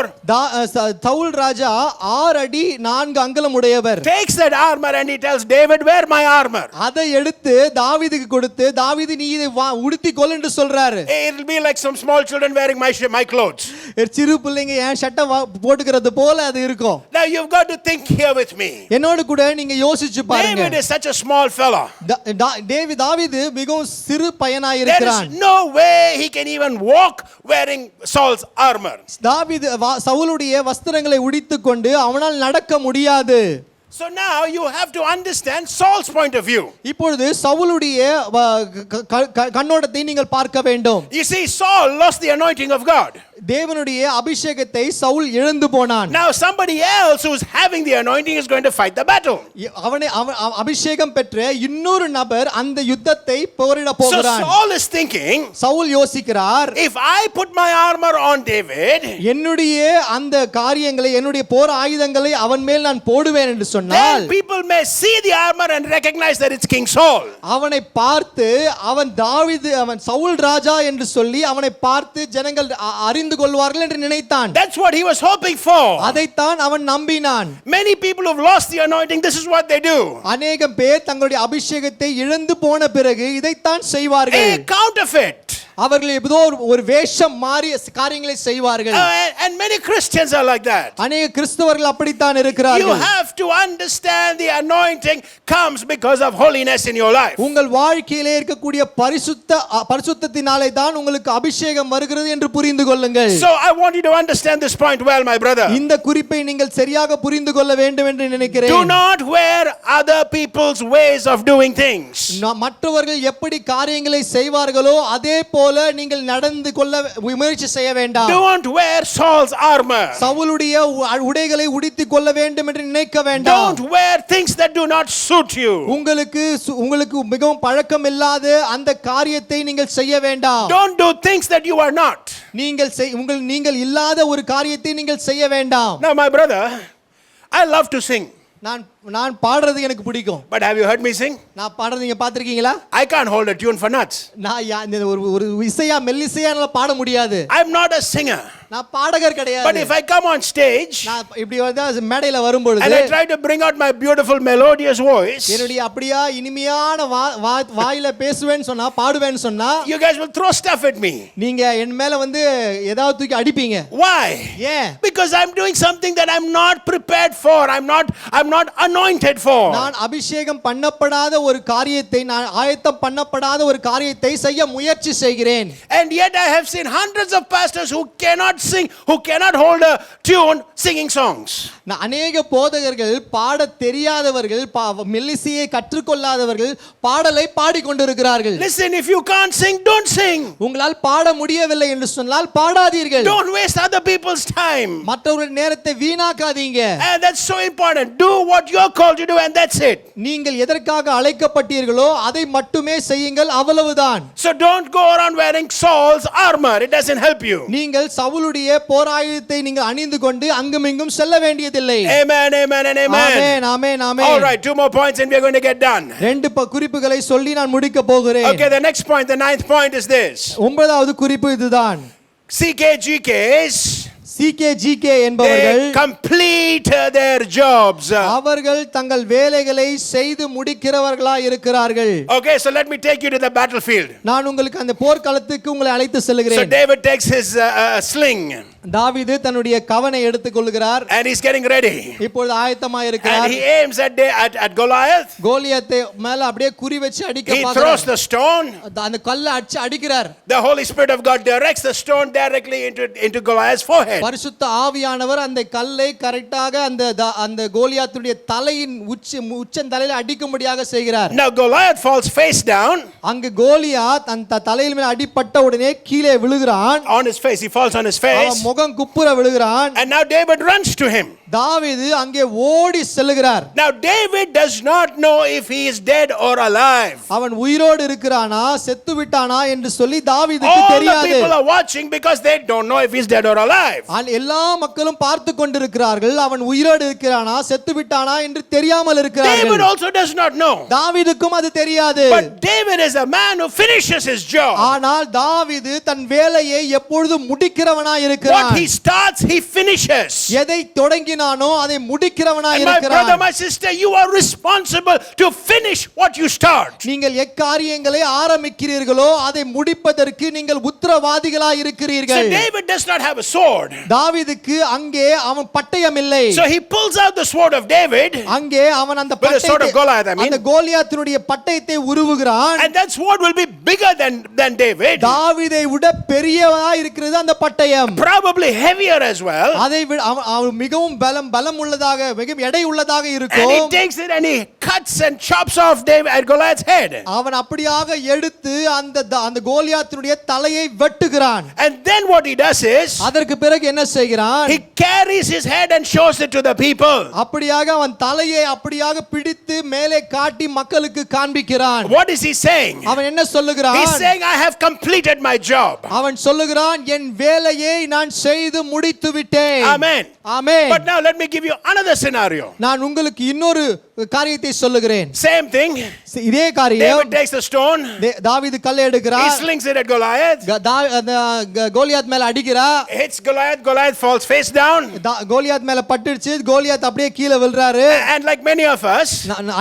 Speaker 2: Saul ராஜா 6 அடி 4 அங்குலம் உடையவர்.
Speaker 1: Takes that armor and he tells David, wear my armor.
Speaker 2: அதை எடுத்து தாவீதுக்கு கொடுத்து, தாவீது நீ இதை உடுத்திக் கொள் என்று சொல்றாரு.
Speaker 1: It will be like some small children wearing my clothes.
Speaker 2: சிறு பிள்ளைங்க என் சட்டை போட்டுக்கிறது போல அது இருக்கும்.
Speaker 1: Now you've got to think here with me.
Speaker 2: என்னோடு கூட நீங்க யோசிச்சு பாருங்க.
Speaker 1: David is such a small fellow.
Speaker 2: தாவீது மிகவும் சிறு பையனாய்
Speaker 1: There
Speaker 2: இருக்கிறான்.
Speaker 1: is no way he can even walk wearing Saul's armor.
Speaker 2: தாவீது சவுலுடைய வஸ்திரங்களை உடுத்திக்கொண்டு அவனால் நடக்க முடியாது.
Speaker 1: So now you have to understand Saul's point of view.
Speaker 2: இப்பொழுது சவுலுடைய கண்ணோட்டத்தை நீங்கள் பார்க்க வேண்டும்.
Speaker 1: You see, Saul lost the anointing of God.
Speaker 2: தேவனுடைய அபிஷேகத்தை சவுல் இழந்து போனான்.
Speaker 1: Now somebody else who's having the anointing is going to fight the battle.
Speaker 2: அவனை அபிஷேகம் பெற்ற இன்னொரு நபர் அந்த யுத்தத்தை போரிட
Speaker 1: So
Speaker 2: போகிறான்.
Speaker 1: Saul is thinking,
Speaker 2: சவுல் யோசிக்கிறார்,
Speaker 1: if I put my armor on David,
Speaker 2: என்னுடைய அந்த காரியங்களை, என்னுடைய போர் ஆயுதங்களை அவன் மேல் நான் போடுவேன் என்று சொன்னால்,
Speaker 1: then people may see the armor and recognize that it's King Saul.
Speaker 2: அவனை பார்த்து அவன் சவுல் ராஜா என்று சொல்லி அவனை பார்த்து ஜனங்கள் அறிந்து கொள்வார்கள் என்று நினைத்தான்.
Speaker 1: That's what he was hoping for.
Speaker 2: அதைத்தான் அவன் நம்பினான்.
Speaker 1: Many people who've lost the anointing, this is what they do.
Speaker 2: அநேகம் பேர் தங்களுடைய அபிஷேகத்தை இழந்து போன பிறகு இதைத்தான் செய்வார்கள்.
Speaker 1: A counterfeit.
Speaker 2: அவர்கள் ஏதோ ஒரு வேஷம் மாறிய காரியங்களை செய்வார்கள்.
Speaker 1: And many Christians are like that.
Speaker 2: அநேக கிறிஸ்தவர்கள் அப்படித்தான்
Speaker 1: You
Speaker 2: இருக்கிறார்கள்.
Speaker 1: have to understand the anointing comes because of holiness in your life.
Speaker 2: உங்கள் வாழ்க்கையிலே இருக்கக்கூடிய பரிசுத்தத்தினாலே தான் உங்களுக்கு அபிஷேகம் வருகிறது என்று புரிந்து கொள்ளுங்கள்.
Speaker 1: So I want you to understand this point well, my brother.
Speaker 2: இந்த குறிப்பை நீங்கள் சரியாக புரிந்து கொள்ள வேண்டும் என்று நினைக்கிறேன்.
Speaker 1: Do not wear other people's ways of doing things.
Speaker 2: மற்றவர்கள் எப்படி காரியங்களை செய்வார்களோ அதே போல நீங்கள் நடந்து கொள்ள முயற்சி செய்ய வேண்டாம்.
Speaker 1: Don't wear Saul's armor.
Speaker 2: சவுலுடைய உடைகளை உடுத்திக் கொள்ள வேண்டும் என்று நினைக்க வேண்டாம்.
Speaker 1: Don't wear things that do not suit you.
Speaker 2: உங்களுக்கு மிகவும் பழக்கம் இல்லாத அந்த காரியத்தை நீங்கள் செய்ய வேண்டாம்.
Speaker 1: Don't do things that you are not.
Speaker 2: நீங்கள் இல்லாத ஒரு காரியத்தை நீங்கள் செய்ய வேண்டாம்.
Speaker 1: Now my brother, I love to sing.
Speaker 2: நான் பாடுறது எனக்கு பிடிக்கும்.
Speaker 1: But have you heard me sing?
Speaker 2: நான் பாடுறது நீங்க பாத்திருக்கீங்களா?
Speaker 1: I can't hold a tune for nuts.
Speaker 2: நான் ஒரு இசையா மெல்லிசையா என்னால பாட முடியாது.
Speaker 1: I'm not a singer.
Speaker 2: நான் பாடகர் கிடையாது.
Speaker 1: But if I come on stage
Speaker 2: நான் இப்படி வந்து மேடையில வரும்பொழுது
Speaker 1: and I try to bring out my beautiful melodious voice,
Speaker 2: என்னுடைய அப்படியே இனிமையான வாயில பேசுவேன்னு சொன்னா, பாடுவேன்னு சொன்னா,
Speaker 1: you guys will throw stuff at me.
Speaker 2: நீங்க என் மேல வந்து ஏதாவது தூக்கி அடிப்பீங்க.
Speaker 1: Why?
Speaker 2: ஏன்?
Speaker 1: Because I'm doing something that I'm not prepared for. I'm not anointed for.
Speaker 2: நான் அபிஷேகம் பண்ணப்படாத ஒரு காரியத்தை, நான் ஆயத்தம் பண்ணப்படாத ஒரு காரியத்தை செய்ய முயற்சி செய்கிறேன்.
Speaker 1: And yet I have seen hundreds of pastors who cannot sing, who cannot hold a tune, singing songs.
Speaker 2: அநேக போதகர்கள் பாட தெரியாதவர்கள் மெல்லிசையை கற்றுக்கொள்ளாதவர்கள் பாடலை பாடிக்கொண்டிருக்கிறார்கள்.
Speaker 1: Listen, if you can't sing, don't sing.
Speaker 2: உங்களால் பாட முடியவில்லை என்று சொன்னால் பாடாதீர்கள்.
Speaker 1: Don't waste other people's time.
Speaker 2: மற்றவர்கள் நேரத்தை வீணாக்காதீங்க.
Speaker 1: And that's so important. Do what you're called to do, and that's it.
Speaker 2: நீங்கள் எதற்காக அழைக்கப்பட்டீர்களோ அதை மட்டுமே செய்யுங்கள், அவ்வளவுதான்.
Speaker 1: So don't go around wearing Saul's armor. It doesn't help you.
Speaker 2: நீங்கள் சவுலுடைய போராயுதத்தை நீங்கள் அணிந்து கொண்டு அங்குமிங்கும் செல்ல வேண்டியதில்லை.
Speaker 1: Amen, amen, and amen.
Speaker 2: Amen, amen, amen.
Speaker 1: All right, 2 more points and we're going to get done.
Speaker 2: ரெண்டு குறிப்புகளை சொல்லி நான் முடிக்க போகிறேன்.
Speaker 1: Okay, the next point, the 9th point is this.
Speaker 2: 9வது குறிப்பு இதுதான்.
Speaker 1: CKGKs,
Speaker 2: CKGK என்பவர்கள்
Speaker 1: they complete their jobs.
Speaker 2: அவர்கள் தங்கள் வேலைகளை செய்து முடிக்கிறவர்களாய் இருக்கிறார்கள்.
Speaker 1: Okay, so let me take you to the battlefield.
Speaker 2: நான் உங்களுக்கு அந்த போர்க்களத்துக்கு உங்களை அழைத்து
Speaker 1: So
Speaker 2: செல்கிறேன்.
Speaker 1: David takes his sling
Speaker 2: தாவீது தன்னுடைய கவனை எடுத்துக்கொள்கிறார்.
Speaker 1: and he's getting ready.
Speaker 2: இப்பொழுது ஆயத்தமாய்
Speaker 1: And
Speaker 2: இருக்கிறார்.
Speaker 1: he aims at Goliath.
Speaker 2: கோலியாத்தை மேல அப்படியே குறி வச்சு அடிக்க
Speaker 1: He
Speaker 2: பார்க்கிறார்.
Speaker 1: throws the stone.
Speaker 2: அந்த கல்லை அடிச்சு அடிக்கிறார்.
Speaker 1: The Holy Spirit of God directs the stone directly into Goliath's forehead.
Speaker 2: பரிசுத்த ஆவியானவர் அந்த கல்லை கரெக்டாக அந்த கோலியாத்துடைய தலையின் உச்சந்தலையில அடிக்கும்படியாக செய்கிறார்.
Speaker 1: Now Goliath falls face down.
Speaker 2: அங்கு கோலியாத் அந்த தலையின் மேல் அடிபட்ட உடனே கீழே விழுகிறான்.
Speaker 1: On his face, he falls on his face.
Speaker 2: முகம் குப்புற விழுகிறான்.
Speaker 1: And now David runs to him.
Speaker 2: தாவீது அங்கே ஓடி செல்கிறார்.
Speaker 1: Now David does not know if he is dead or alive.
Speaker 2: அவன் உயிரோடு இருக்கிறானா செத்து விட்டானா என்று சொல்லி தாவீதுக்கு
Speaker 1: All the
Speaker 2: தெரியாது.
Speaker 1: people are watching because they don't know if he's dead or alive.
Speaker 2: எல்லா மக்களும் பார்த்து கொண்டிருக்கிறார்கள். அவன் உயிரோடு இருக்கிறானா செத்து விட்டானா என்று தெரியாமல் இருக்கிறார்கள்.
Speaker 1: David also does not know.
Speaker 2: தாவீதுக்கும் அது தெரியாது.
Speaker 1: But David is a man who finishes his job.
Speaker 2: ஆனால் தாவீது தன் வேலையை எப்பொழுதும் முடிக்கிறவனாய் இருக்கிறான்.
Speaker 1: What he starts, he finishes.
Speaker 2: எதை தொடங்கினானோ அதை முடிக்கிறவனாய்
Speaker 1: And my
Speaker 2: இருக்கிறான்.
Speaker 1: brother, my sister, you are responsible to finish what you start.
Speaker 2: நீங்கள் எக்காரியங்களை ஆரம்பிக்கிறீர்களோ அதை முடிப்பதற்கு நீங்கள் உத்தரவாதிகளாய்
Speaker 1: So
Speaker 2: இருக்கிறீர்கள்.
Speaker 1: David does not have a sword.
Speaker 2: தாவீதுக்கு அங்கே அவன் பட்டயம் இல்லை.
Speaker 1: So he pulls out the sword of David.
Speaker 2: அங்கே அவன் அந்த
Speaker 1: With the sword of Goliath, I mean.
Speaker 2: அந்த கோலியாத்தினுடைய பட்டயத்தை உருவுகிறான்.
Speaker 1: And that sword will be bigger than David.
Speaker 2: தாவீதை விட பெரியவனாய் இருக்கிறது அந்த பட்டயம்.
Speaker 1: Probably heavier as well.
Speaker 2: அதை விட அவன் மிகவும் பலம் உள்ளதாக மிகவும் எடை உள்ளதாக
Speaker 1: And
Speaker 2: இருக்கும்.
Speaker 1: he takes it and he cuts and chops off David at Goliath's head.
Speaker 2: அவன் அப்படியாக எடுத்து அந்த கோலியாத்தினுடைய தலையை வெட்டுகிறான்.
Speaker 1: And then what he does is
Speaker 2: அதற்கு பிறகு என்ன செய்கிறான்?
Speaker 1: he carries his head and shows it to the people.
Speaker 2: அப்படியாக அவன் தலையை அப்படியாக பிடித்து மேலே காட்டி மக்களுக்கு காண்பிக்கிறான்.
Speaker 1: What is he saying?
Speaker 2: அவன் என்ன சொல்லுகிறான்?
Speaker 1: He's saying, I have completed my job.
Speaker 2: அவன் சொல்லுகிறான் என் வேலையை நான் செய்து முடித்து விட்டேன்.
Speaker 1: Amen.
Speaker 2: Amen.
Speaker 1: But now let me give you another scenario.
Speaker 2: நான் உங்களுக்கு இன்னொரு காரியத்தை சொல்லுகிறேன்.
Speaker 1: Same thing.
Speaker 2: இதே காரியம்.
Speaker 1: David takes the stone.
Speaker 2: தாவீது கல்லை
Speaker 1: He
Speaker 2: எடுக்கிறார்.
Speaker 1: slings it at Goliath.
Speaker 2: Goliath மேல அடிக்கிறார்.
Speaker 1: Hits Goliath. Goliath falls face down.
Speaker 2: Goliath மேல பட்டுடுச்சு. கோலியாத் அப்படியே கீழே விழுறாரு.
Speaker 1: And like many of us,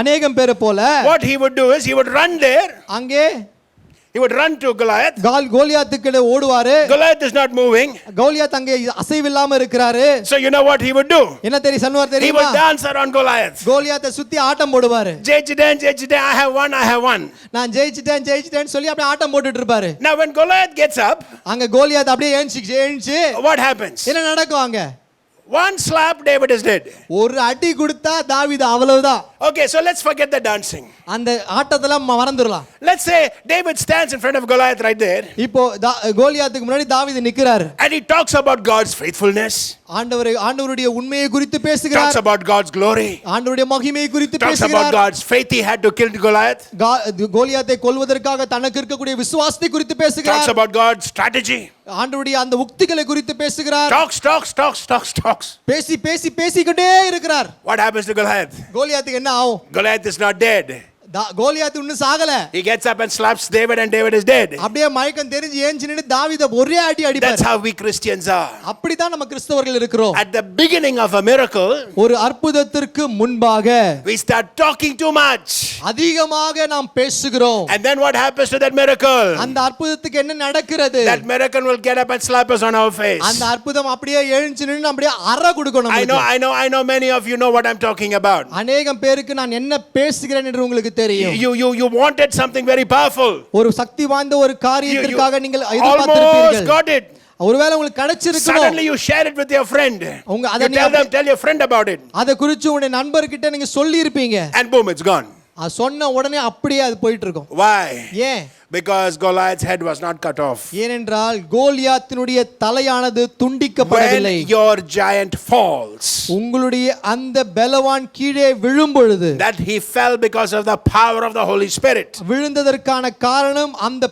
Speaker 2: அநேகம் பேர் போல
Speaker 1: what he would do is he would run there.
Speaker 2: அங்கே
Speaker 1: He would run to Goliath.
Speaker 2: கோலியாத்துக்கு ஓடுவாரு.
Speaker 1: Goliath is not moving.
Speaker 2: Goliath அங்கே அசைவில்லாம இருக்கிறாரு.
Speaker 1: So you know what he would do?
Speaker 2: என்ன சொல்லுவார்
Speaker 1: He
Speaker 2: தெரியுமா?
Speaker 1: would dance around Goliath.
Speaker 2: கோலியாத்தை சுத்தி ஆட்டம் போடுவாரு.
Speaker 1: Jejiden, I have won, I have won.
Speaker 2: நான் ஜெயிச்சிட்டேன் சொல்லி அப்படியே ஆட்டம் போட்டுட்டு இருப்பாரு.
Speaker 1: Now when Goliath gets up,
Speaker 2: அங்க கோலியாத் அப்படியே எழுந்துச்சு.
Speaker 1: what happens?
Speaker 2: என்ன நடக்கும் அங்க?
Speaker 1: One slap, David is dead.
Speaker 2: ஒரு அடி கொடுத்தா தாவீது அவ்வளவுதான்.
Speaker 1: Okay, so let's forget the dancing.
Speaker 2: அந்த ஆட்டத்தெல்லாம் மறந்துடலாம்.
Speaker 1: Let's say David stands in front of Goliath right there.
Speaker 2: இப்போ கோலியாத்துக்கு முன்னாடி தாவீது நிக்கிறாரு.
Speaker 1: And he talks about God's faithfulness.
Speaker 2: ஆண்டவருடைய உண்மையை குறித்து பேசுகிறார்.
Speaker 1: Talks about God's glory.
Speaker 2: ஆண்டவருடைய மகிமையை குறித்து
Speaker 1: Talks
Speaker 2: பேசுகிறார்.
Speaker 1: about God's faith he had to kill Goliath.
Speaker 2: கோலியாத்தை கொல்வதற்காக தனக்கு இருக்கக்கூடிய விசுவாசத்தை குறித்து பேசுகிறார்.
Speaker 1: Talks about God's strategy.
Speaker 2: ஆண்டவருடைய அந்த உக்திகளை குறித்து பேசுகிறார்.
Speaker 1: Talks.
Speaker 2: பேசிக்கிட்டே இருக்கிறார்.
Speaker 1: What happens to Goliath?
Speaker 2: கோலியாத்துக்கு என்ன ஆகும்?
Speaker 1: Goliath is not dead.
Speaker 2: Goliath இன்னும் சாகல.
Speaker 1: He gets up and slaps David and David is dead.
Speaker 2: அப்படியே மயக்கம் தெரிஞ்சு ஏஞ்சி நின்னு தாவீதை ஒரே அடி அடிப்பார்.
Speaker 1: That's how we Christians are.
Speaker 2: அப்படி தான் நம்ம கிறிஸ்தவர்கள் இருக்கிறோம்.
Speaker 1: At the beginning of a miracle,
Speaker 2: ஒரு அற்புதத்திற்கு முன்பாக
Speaker 1: we start talking too much.
Speaker 2: அதிகமாக நாம் பேசுகிறோம்.
Speaker 1: And then what happens to that miracle?
Speaker 2: அந்த அற்புதத்துக்கு என்ன நடக்கிறது?
Speaker 1: That miracle will get up and slap us on our face.
Speaker 2: அந்த அற்புதம் அப்படியே எழுந்து நின்னு அப்படியே அறை கொடுக்கணும்.
Speaker 1: I know many of you know what I'm talking about.
Speaker 2: அநேகம் பேருக்கு நான் என்ன பேசுகிறேன் என்று உங்களுக்கு தெரியும்.
Speaker 1: You wanted something very powerful.
Speaker 2: ஒரு சக்தி வாய்ந்த ஒரு காரியத்திற்காக நீங்கள்
Speaker 1: almost
Speaker 2: எதிர்பார்த்திருப்பீர்கள்.
Speaker 1: got it.
Speaker 2: ஒருவேளை உங்களுக்கு கிடைச்சிருக்கணும்.
Speaker 1: Suddenly you share it with your friend. You tell your friend about it.
Speaker 2: அத குறித்து உங்க நண்பர்கிட்ட நீங்க சொல்லி இருப்பீங்க.
Speaker 1: And boom, it's gone.
Speaker 2: அது சொன்ன உடனே அப்படியே அது போயிட்டு இருக்கும்.
Speaker 1: Why?
Speaker 2: ஏன்?
Speaker 1: Because Goliath's head was not cut off.
Speaker 2: ஏனென்றால் கோலியாத்தினுடைய தலையானது துண்டிக்கப்படவில்லை.
Speaker 1: When your giant falls,
Speaker 2: உங்களுடைய அந்த பலவான் கீழே விழும் பொழுது,
Speaker 1: that he fell because of the power of the Holy Spirit.
Speaker 2: விழுந்ததற்கான காரணம் அந்த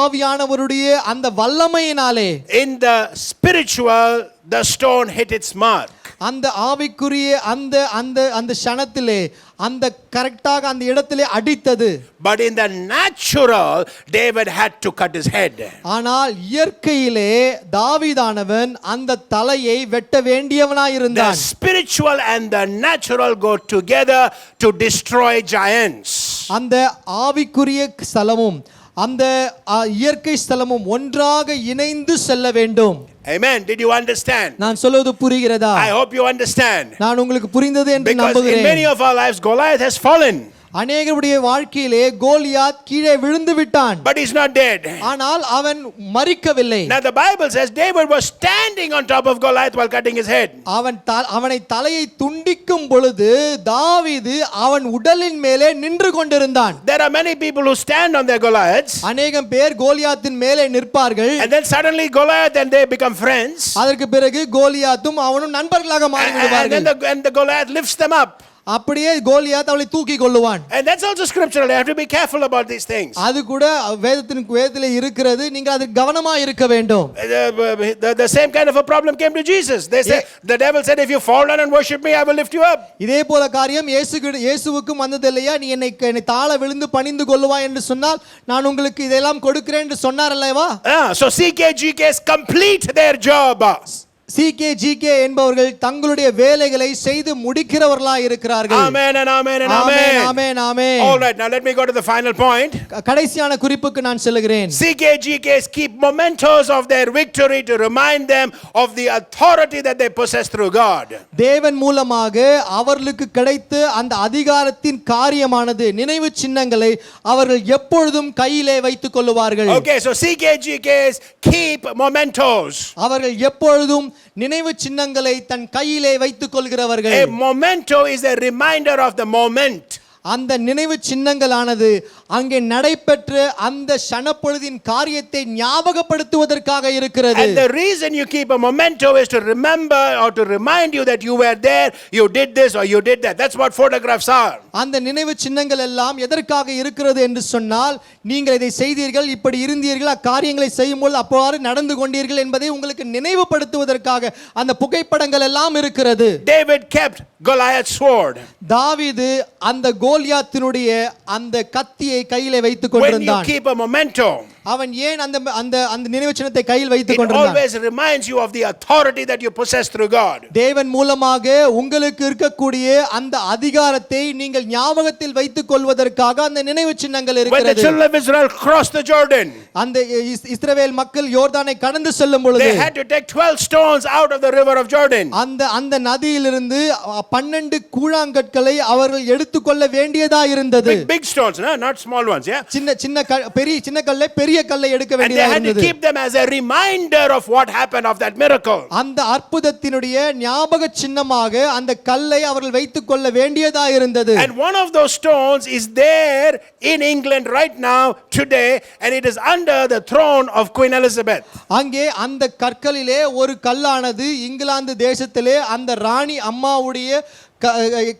Speaker 2: ஆவியானவருடைய அந்த வல்லமையினாலே.
Speaker 1: In the spiritual, the stone hit its mark.
Speaker 2: அந்த ஆவிக்குரிய அந்த அந்த அந்த க்ஷணத்திலே அந்த கரெக்டாக அந்த இடத்திலே அடித்தது.
Speaker 1: But in the natural, David had to cut his head.
Speaker 2: ஆனால் இயற்கையிலே தாவீதானவன் அந்த தலையை வெட்ட வேண்டியவனாய் இருந்தான்.
Speaker 1: The spiritual and the natural go together to destroy giants.
Speaker 2: அந்த ஆவிக்குரிய ஸ்தலமும் அந்த இயற்கை ஸ்தலமும் ஒன்றாக இணைந்து செல்ல வேண்டும்.
Speaker 1: Amen. Did you understand?
Speaker 2: நான் சொல்வது புரிகிறதா?
Speaker 1: I hope you understand.
Speaker 2: நான் உங்களுக்கு புரிந்தது என்று
Speaker 1: Because
Speaker 2: நம்புகிறேன்.
Speaker 1: in many of our lives, Goliath has fallen.
Speaker 2: அநேகருடைய வாழ்க்கையிலே கோலியாத் கீழே விழுந்து விட்டான்.
Speaker 1: But he's not dead.
Speaker 2: ஆனால் அவன் மரிக்கவில்லை.
Speaker 1: Now the Bible says David was standing on top of Goliath while cutting his head.
Speaker 2: அவனை தலையை துண்டிக்கும் பொழுது தாவீது அவன் உடலின் மேலே நின்று கொண்டிருந்தான்.
Speaker 1: There are many people who stand on their Goliaths.
Speaker 2: அநேகம் பேர் கோலியாத்தின் மேலே நிற்பார்கள்.
Speaker 1: And then suddenly Goliath and they become friends.
Speaker 2: அதற்கு பிறகு கோலியாத்தும் அவனும் நண்பர்களாக மாறி விடுவார்கள்.
Speaker 1: And the Goliath lifts them up.
Speaker 2: அப்படியே கோலியாத் அவளை தூக்கி கொள்ளுவான்.
Speaker 1: And that's also scriptural. You have to be careful about these things.
Speaker 2: அது கூட வேதத்திலே இருக்கிறது. நீங்கள் அதுக்கு கவனமா இருக்க வேண்டும்.
Speaker 1: The same kind of a problem came to Jesus. They said, the devil said, if you fall down and worship me, I will lift you up.
Speaker 2: இதே போல காரியம் இயேசுவுக்கும் வந்தது இல்லையா? நீ என்னை தாழ விழுந்து பணிந்து கொள்ளுவாய் என்று சொன்னால் நான் உங்களுக்கு இதெல்லாம் கொடுக்கிறேன் என்று சொன்னார் அல்லவா?
Speaker 1: So CKGKs complete their job.
Speaker 2: CKGK என்பவர்கள் தங்களுடைய வேலைகளை செய்து முடிக்கிறவர்களாய் இருக்கிறார்கள்.
Speaker 1: Amen and amen and amen.
Speaker 2: Amen, amen.
Speaker 1: All right, now let me go to the final point.
Speaker 2: கடைசியான குறிப்புக்கு நான் செல்கிறேன்.
Speaker 1: CKGKs keep mementos of their victory to remind them of the authority that they possess through God.
Speaker 2: தேவன் மூலமாக அவர்களுக்கு கிடைத்த அந்த அதிகாரத்தின் காரியமானது நினைவு சின்னங்களை அவர்கள் எப்பொழுதும் கையிலே வைத்துக் கொள்வார்கள்.
Speaker 1: Okay, so CKGKs keep mementos.
Speaker 2: அவர்கள் எப்பொழுதும் நினைவு சின்னங்களை தன் கையிலே வைத்துக் கொள்கிறவர்கள்.
Speaker 1: A memento is a reminder of the moment.
Speaker 2: அந்த நினைவு சின்னங்களானது அங்கே நடைபெற்ற அந்த ஷணப்பொழுதின் காரியத்தை ஞாபகப்படுத்துவதற்காக இருக்கிறது.
Speaker 1: And the reason you keep a memento is to remember or to remind you that you were there, you did this or you did that. That's what photographs are.
Speaker 2: அந்த நினைவு சின்னங்கள் எல்லாம் எதற்காக இருக்கிறது என்று சொன்னால் நீங்கள் இதை செய்தீர்கள், இப்படி இருந்தீர்கள், அக்காரியங்களை செய்யும்போது அவ்வாறு நடந்து கொண்டீர்கள் என்பதை உங்களுக்கு நினைவுபடுத்துவதற்காக அந்த புகைப்படங்கள் எல்லாம் இருக்கிறது.
Speaker 1: David kept Goliath's sword.
Speaker 2: தாவீது அந்த கோலியாத்தினுடைய அந்த கத்தியை கையிலே வைத்துக்
Speaker 1: When you
Speaker 2: கொண்டிருந்தான்.
Speaker 1: keep a memento,
Speaker 2: அவன் ஏன் அந்த அந்த அந்த நினைவு சின்னத்தை கையில் வைத்துக்
Speaker 1: it
Speaker 2: கொண்டிருந்தான்?
Speaker 1: always reminds you of the authority that you possess through God.
Speaker 2: தேவன் மூலமாக உங்களுக்கு இருக்கக்கூடிய அந்த அதிகாரத்தை நீங்கள் ஞாபகத்தில் வைத்துக் கொள்வதற்காக அந்த நினைவு சின்னங்கள்
Speaker 1: When the
Speaker 2: இருக்கிறது.
Speaker 1: children of Israel crossed the Jordan,
Speaker 2: அந்த இஸ்ரவேல் மக்கள் யோர்தானை கடந்து செல்லும் பொழுது
Speaker 1: they had to take 12 stones out of the river of Jordan.
Speaker 2: அந்த அந்த நதியிலிருந்து 12 கூழாங்கற்களை அவர்கள் எடுத்துக்கொள்ள வேண்டியதா இருந்தது.
Speaker 1: Big stones, no? Not small ones, yeah?
Speaker 2: சின்ன கல்லை பெரிய கல்லை எடுக்க
Speaker 1: And they
Speaker 2: வேண்டியதா
Speaker 1: had to
Speaker 2: இருந்தது.
Speaker 1: keep them as a reminder of what happened of that miracle.
Speaker 2: அந்த அற்புதத்தினுடைய ஞாபக சின்னமாக அந்த கல்லை அவர்கள் வைத்துக் கொள்ள வேண்டியதா இருந்தது.
Speaker 1: And one of those stones is there in England right now today, and it is under the throne of Queen Elizabeth.
Speaker 2: அங்கே அந்த கற்களிலே ஒரு கல்லானது இங்கிலாந்து தேசத்திலே அந்த ராணி அம்மாவுடைய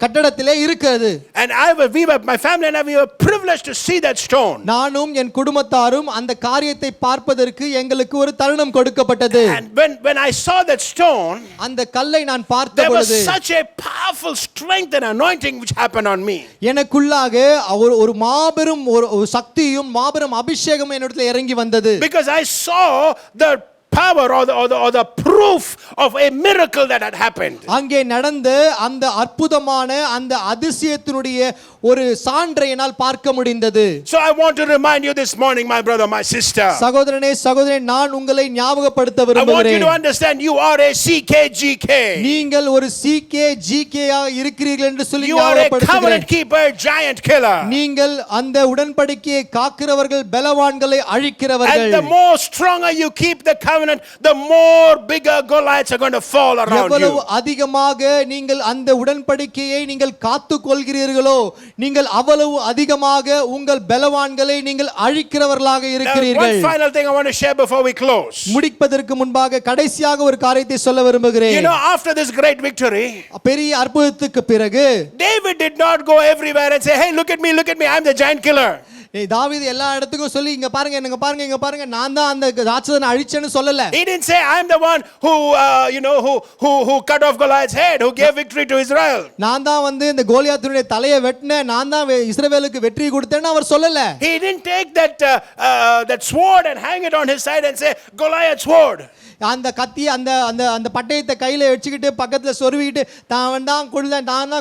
Speaker 2: கட்டடத்திலே இருக்கிறது.
Speaker 1: And my family and I, we were privileged to see that stone.
Speaker 2: நானும் என் குடும்பத்தாரும் அந்த காரியத்தை பார்ப்பதற்கு எங்களுக்கு ஒரு தருணம் கொடுக்கப்பட்டது.
Speaker 1: And when I saw that stone,
Speaker 2: அந்த கல்லை நான் பார்த்த
Speaker 1: there was
Speaker 2: பொழுது
Speaker 1: such a powerful strength and anointing which happened on me.
Speaker 2: எனக்குள்ளாக ஒரு மாபெரும் ஒரு சக்தியும் மாபெரும் அபிஷேகமும் என்னிடத்தில் இறங்கி வந்தது.
Speaker 1: Because I saw the power or the proof of a miracle that had happened.
Speaker 2: அங்கே நடந்த அந்த அற்புதமான அந்த அதிசயத்தினுடைய ஒரு சான்றை என்னால் பார்க்க முடிந்தது.
Speaker 1: So I want to remind you this morning, my brother, my sister.
Speaker 2: சகோதரனே சகோதரனே, நான் உங்களை ஞாபகப்படுத்த
Speaker 1: I want you
Speaker 2: விரும்புகிறேன்.
Speaker 1: to understand you are a CKGK.
Speaker 2: நீங்கள் ஒரு CKGK ஆக இருக்கிறீர்கள் என்று சொல்லி
Speaker 1: You are a
Speaker 2: ஞாபகப்படுத்துகிறேன்.
Speaker 1: covenant keeper, giant killer.
Speaker 2: நீங்கள் அந்த உடன்படிக்கையை காக்கிறவர்கள், பலவான்களை அழிக்கிறவர்கள்.
Speaker 1: And the more stronger you keep the covenant, the more bigger Goliaths are going to fall around
Speaker 2: எவ்வளவு
Speaker 1: you.
Speaker 2: அதிகமாக நீங்கள் அந்த உடன்படிக்கையை நீங்கள் காத்துக் கொள்கிறீர்களோ, நீங்கள் அவ்வளவு அதிகமாக உங்கள் பலவான்களை நீங்கள் அழிக்கிறவர்களாக
Speaker 1: Now,
Speaker 2: இருக்கிறீர்கள்.
Speaker 1: one final thing I want to share before we close.
Speaker 2: முடிப்பதற்கு முன்பாக கடைசியாக ஒரு காரியத்தை சொல்ல விரும்புகிறேன்.
Speaker 1: You know, after this great victory,
Speaker 2: பெரிய அற்புதத்துக்கு பிறகு
Speaker 1: David did not go everywhere and say, hey, look at me, I'm the giant killer.
Speaker 2: தாவீது எல்லா இடத்துக்கும் சொல்லி இங்க பாருங்க, இங்க பாருங்க, இங்க பாருங்க, நான் தான் அந்த ராட்சசனை அழிச்சேன்னு சொல்லல.
Speaker 1: He didn't say, I'm the one who who cut off Goliath's head, who gave victory to Israel.
Speaker 2: நான் தான் வந்து இந்த கோலியாத்தினுடைய தலையை வெட்டினேன், நான் தான் இஸ்ரவேலுக்கு வெற்றி கொடுத்தேன்னு அவர் சொல்லல.
Speaker 1: He didn't take that sword and hang it on his side and say, Goliath's sword.
Speaker 2: அந்த கத்தி அந்த அந்த அந்த பட்டயத்தை கையில வச்சுக்கிட்டு பக்கத்துல சொருவிக்கிட்டு நான் தான்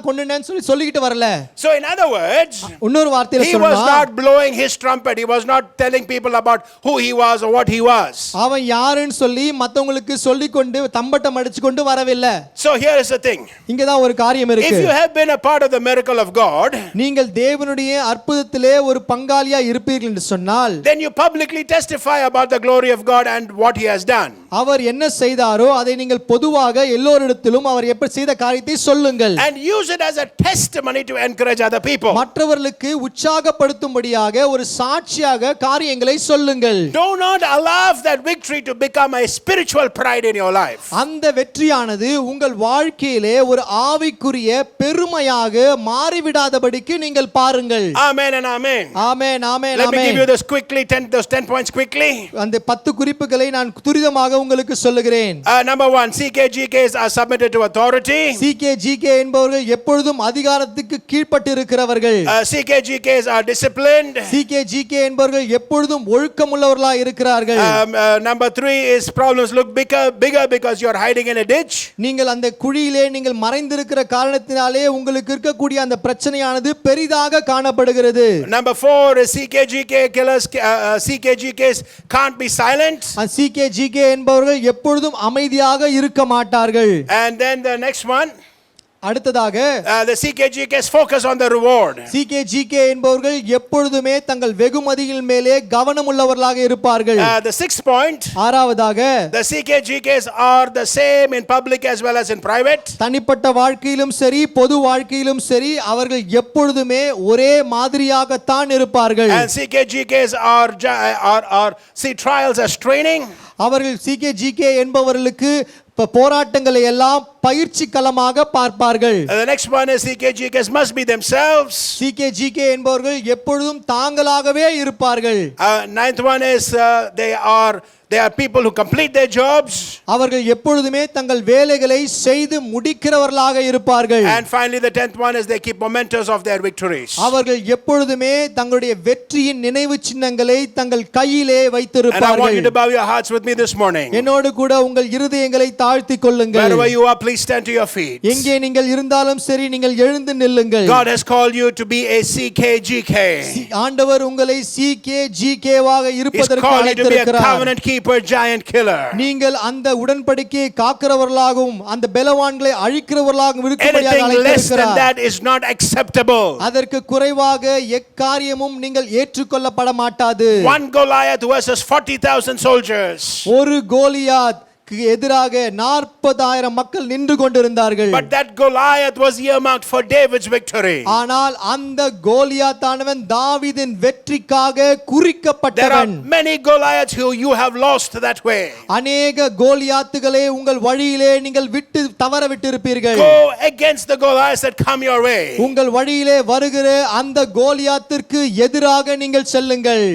Speaker 2: கொண்டுனேன்னு சொல்லிக்கிட்டு வரல.
Speaker 1: So in other words,
Speaker 2: இன்னொரு வார்த்தையில
Speaker 1: he
Speaker 2: சொன்னா,
Speaker 1: was not blowing his trumpet. He was not telling people about who he was or what he was.
Speaker 2: அவன் யாருன்னு சொல்லி மத்தவங்களுக்கு சொல்லிக்கொண்டு தம்பட்டம் அடிச்சுக்கொண்டு வரவில்லை.
Speaker 1: So here is the thing.
Speaker 2: இங்க தான் ஒரு காரியம்
Speaker 1: If
Speaker 2: இருக்கு.
Speaker 1: you have been a part of the miracle of God,
Speaker 2: நீங்கள் தேவனுடைய அற்புதத்திலே ஒரு பங்காளியா இருப்பீர்கள் என்று சொன்னால்,
Speaker 1: then you publicly testify about the glory of God and what he has done.
Speaker 2: அவர் என்ன செய்தாரோ அதை நீங்கள் பொதுவாக எல்லோரிடத்திலும் அவர் எப்படி செய்த காரியத்தை சொல்லுங்கள்.
Speaker 1: And use it as a testimony to encourage other people.
Speaker 2: மற்றவர்களுக்கு உற்சாகப்படுத்தும்படியாக ஒரு சாட்சியாக காரியங்களை சொல்லுங்கள்.
Speaker 1: Do not allow that victory to become a spiritual pride in your life.
Speaker 2: அந்த வெற்றியானது உங்கள் வாழ்க்கையிலே ஒரு ஆவிக்குரிய பெருமையாக மாறிவிடாதபடிக்கு நீங்கள் பாருங்கள்.
Speaker 1: Amen and amen.
Speaker 2: Amen amen
Speaker 1: Let me give
Speaker 2: amen.
Speaker 1: you this quickly, those 10 points quickly.
Speaker 2: அந்த 10 குறிப்புகளை நான் துரிதமாக உங்களுக்கு சொல்லுகிறேன்.
Speaker 1: Number 1, CKGKs are submitted to authority.
Speaker 2: CKGK என்பவர்கள் எப்பொழுதும் அதிகாரத்துக்கு கீழ்ப்பட்டு இருக்கிறவர்கள்.
Speaker 1: CKGKs are disciplined.
Speaker 2: CKGK என்பவர்கள் எப்பொழுதும் ஒழுக்கமுள்ளவர்களாக இருக்கிறார்கள்.
Speaker 1: Number 3 is problems look bigger because you are hiding in a ditch.
Speaker 2: நீங்கள் அந்த குழியிலே நீங்கள் மறைந்திருக்கிற காரணத்தினாலே உங்களுக்கு இருக்கக்கூடிய அந்த பிரச்சனையானது பெரிதாக காணப்படுகிறது.
Speaker 1: Number 4 is CKGKs can't be silent.
Speaker 2: CKGK என்பவர்கள் எப்பொழுதும் அமைதியாக இருக்க மாட்டார்கள்.
Speaker 1: And then the next one,
Speaker 2: அடுத்ததாக
Speaker 1: the CKGKs focus on the reward.
Speaker 2: CKGK என்பவர்கள் எப்பொழுதுமே தங்கள் வெகுமதிகள் மேலே கவனமுள்ளவர்களாக இருப்பார்கள்.
Speaker 1: The sixth point,
Speaker 2: ஆறாவதாக
Speaker 1: the CKGKs are the same in public as well as in private.
Speaker 2: தனிப்பட்ட வாழ்க்கையிலும் சரி பொது வாழ்க்கையிலும் சரி அவர்கள் எப்பொழுதுமே ஒரே மாதிரியாகத்தான் இருப்பார்கள்.
Speaker 1: And CKGKs see trials as training.
Speaker 2: அவர்கள் CKGK என்பவர்களுக்கு போராட்டங்களை எல்லாம் பயிற்சி களமாக பார்ப்பார்கள்.
Speaker 1: The next one is CKGKs must be themselves.
Speaker 2: CKGK என்பவர்கள் எப்பொழுதும் தாங்களாகவே இருப்பார்கள்.
Speaker 1: Ninth one is they are people who complete their jobs.
Speaker 2: அவர்கள் எப்பொழுதுமே தங்கள் வேலைகளை செய்து முடிக்கிறவர்களாக இருப்பார்கள்.
Speaker 1: And finally the 10th one is they keep mementos of their victories.
Speaker 2: அவர்கள் எப்பொழுதுமே தங்களுடைய வெற்றியின் நினைவு சின்னங்களை தங்கள் கையிலே வைத்திருப்பார்கள்.
Speaker 1: And I want you to bow your hearts with me this morning.
Speaker 2: என்னோடு கூட உங்கள் இருதயங்களை தாழ்த்திக் கொள்ளுங்கள்.
Speaker 1: Wherever you are, please stand to your feet.
Speaker 2: எங்கே நீங்கள் இருந்தாலும் சரி நீங்கள் எழுந்து நில்லுங்கள்.
Speaker 1: God has called you to be a CKGK.
Speaker 2: ஆண்டவர் உங்களை CKGK வாக இருப்பதற்கு
Speaker 1: அழைத்திருக்கிறார்.
Speaker 2: அழைத்திருக்கிறார்.
Speaker 1: Keeper, giant killer.
Speaker 2: நீங்கள் அந்த உடன்படிக்கையை காக்கிறவர்களாகவும் அந்த பலவான்களை அழிக்கிறவர்களாகவும் இருக்கும்படியாக
Speaker 1: Anything less than
Speaker 2: அழைத்திருக்கிறார்.
Speaker 1: that is not acceptable.
Speaker 2: அதற்கு குறைவாக எக்காரியமும் நீங்கள் ஏற்றுக்கொள்ளப்பட மாட்டாது.
Speaker 1: One Goliath versus 40,000 soldiers.
Speaker 2: ஒரு கோலியாத் எதிராக 40,000 மக்கள் நின்று கொண்டிருந்தார்கள்.
Speaker 1: But that Goliath was earmarked for David's victory.
Speaker 2: ஆனால் அந்த கோலியாத்தானவன் தாவீதின் வெற்றிக்காக குறிக்கப்பட்டவன்.
Speaker 1: There are many Goliaths who you have lost that way.
Speaker 2: அநேக கோலியாத்துகளை உங்கள் வழியிலே நீங்கள் தவற விட்டிருப்பீர்கள்.
Speaker 1: Go against the Goliaths that come your way.
Speaker 2: உங்கள் வழியிலே வருகிற அந்த கோலியாத்திற்கு எதிராக நீங்கள் செல்லுங்கள்.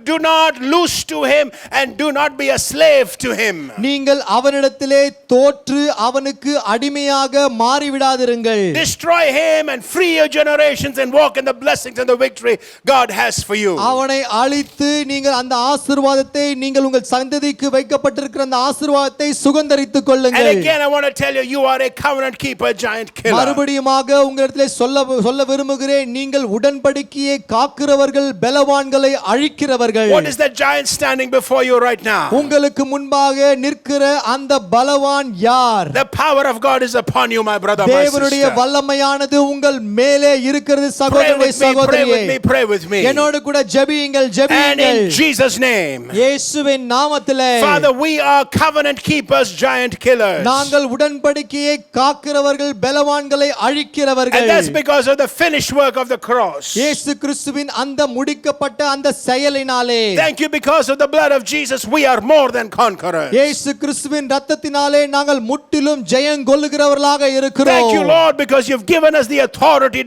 Speaker 1: Do not lose to him and do not be a slave to him.
Speaker 2: நீங்கள் அவனிடத்திலே தோற்று அவனுக்கு அடிமையாக மாறிவிடாதிருங்கள்.
Speaker 1: Destroy him and free your generations and walk in the blessings and the victory God has for you.
Speaker 2: அவனை அழித்து நீங்கள் அந்த ஆசீர்வாதத்தை நீங்கள் உங்கள் சந்ததிக்கு வைக்கப்பட்டிருக்கிற அந்த ஆசீர்வாதத்தை சுகந்தரித்துக்
Speaker 1: And
Speaker 2: கொள்ளுங்கள்.
Speaker 1: again I want to tell you, you are a covenant keeper, giant killer.
Speaker 2: மறுபடியுமாக உங்களிடத்திலே சொல்ல விரும்புகிறேன், நீங்கள் உடன்படிக்கையை காக்கிறவர்கள், பலவான்களை அழிக்கிறவர்கள்.
Speaker 1: What is that giant standing before you right now?
Speaker 2: உங்களுக்கு முன்பாக நிற்கிற அந்த பலவான் யார்?
Speaker 1: The power of God is upon you, my brother, my
Speaker 2: தேவனுடைய
Speaker 1: sister.
Speaker 2: வல்லமையானது உங்கள் மேலே இருக்கிறது.
Speaker 1: Pray
Speaker 2: சகோதரனே
Speaker 1: with me, pray
Speaker 2: சகோதரியே,
Speaker 1: with me, pray with me.
Speaker 2: என்னோடு கூட ஜெபியுங்கள்
Speaker 1: And
Speaker 2: ஜெபியுங்கள்.
Speaker 1: in Jesus' name,
Speaker 2: இயேசுவின் நாமத்திலே
Speaker 1: Father, we are covenant keepers, giant killers.
Speaker 2: நாங்கள் உடன்படிக்கையை காக்கிறவர்கள், பலவான்களை அழிக்கிறவர்கள்.
Speaker 1: And that's because of the finished work of the cross.
Speaker 2: இயேசு கிறிஸ்துவின் அந்த முடிக்கப்பட்ட அந்த செயலினாலே,
Speaker 1: Thank you, because of the blood of Jesus, we are more than conquerors.
Speaker 2: இயேசு கிறிஸ்துவின் இரத்தத்தினாலே நாங்கள் முற்றிலும் ஜெயங்கொள்ளுகிறவர்களாக இருக்கிறோம்.
Speaker 1: Thank you, Lord, because you've given us the authority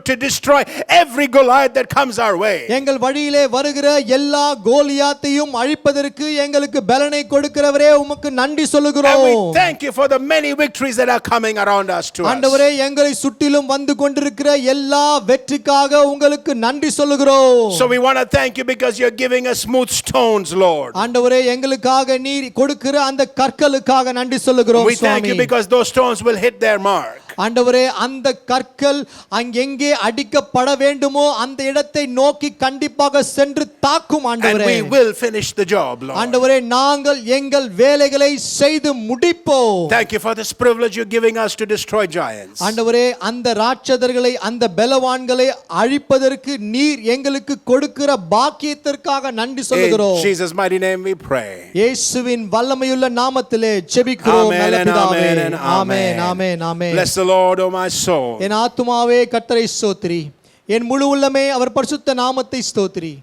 Speaker 1: to destroy every Goliath that comes our way.
Speaker 2: எங்கள் வழியிலே வருகிற எல்லா கோலியாத்தையும் அழிப்பதற்கு எங்களுக்கு பலனை கொடுக்கிறவரே, உமக்கு நன்றி
Speaker 1: And
Speaker 2: சொல்லுகிறோம்.
Speaker 1: we thank you for the many victories that are coming around us to us.
Speaker 2: ஆண்டவரே, எங்களை சுற்றிலும் வந்து கொண்டிருக்கிற எல்லா வெற்றிக்காக உங்களுக்கு நன்றி சொல்லுகிறோம்.
Speaker 1: So we want to thank you because you're giving us smooth stones, Lord.
Speaker 2: ஆண்டவரே, எங்களுக்காக நீர் கொடுக்கிற அந்த கற்களுக்காக நன்றி சொல்லுகிறோம்
Speaker 1: We thank you
Speaker 2: Swami.
Speaker 1: because those stones will hit their mark.
Speaker 2: ஆண்டவரே, அந்த கற்கள் அங்கெங்கே அடிக்கப்பட வேண்டுமோ அந்த இடத்தை நோக்கி கண்டிப்பாக சென்று தாக்கும்.
Speaker 1: And
Speaker 2: ஆண்டவரே,
Speaker 1: we will finish the job, Lord.
Speaker 2: ஆண்டவரே, நாங்கள் எங்கள் வேலைகளை செய்து முடிப்போம்.
Speaker 1: Thank you for this privilege you're giving us to destroy giants.
Speaker 2: ஆண்டவரே, அந்த ராட்சதர்களை, அந்த பலவான்களை அழிப்பதற்கு நீர் எங்களுக்கு கொடுக்கிற பாக்கியத்திற்காக நன்றி
Speaker 1: In
Speaker 2: சொல்லுகிறோம்.
Speaker 1: Jesus' mighty name we pray.
Speaker 2: இயேசுவின் வல்லமையுள்ள நாமத்திலே ஜெபிக்கிறோம்
Speaker 1: Amen
Speaker 2: நல்ல
Speaker 1: and
Speaker 2: பிதாவே.
Speaker 1: amen and
Speaker 2: amen
Speaker 1: amen.
Speaker 2: Amen amen.
Speaker 1: Bless the Lord, O my soul.
Speaker 2: என் ஆத்துமாவே கர்த்தரை ஸ்தோத்திரி, என் முழு உள்ளமே அவர் பரிசுத்த நாமத்தை ஸ்தோத்திரி.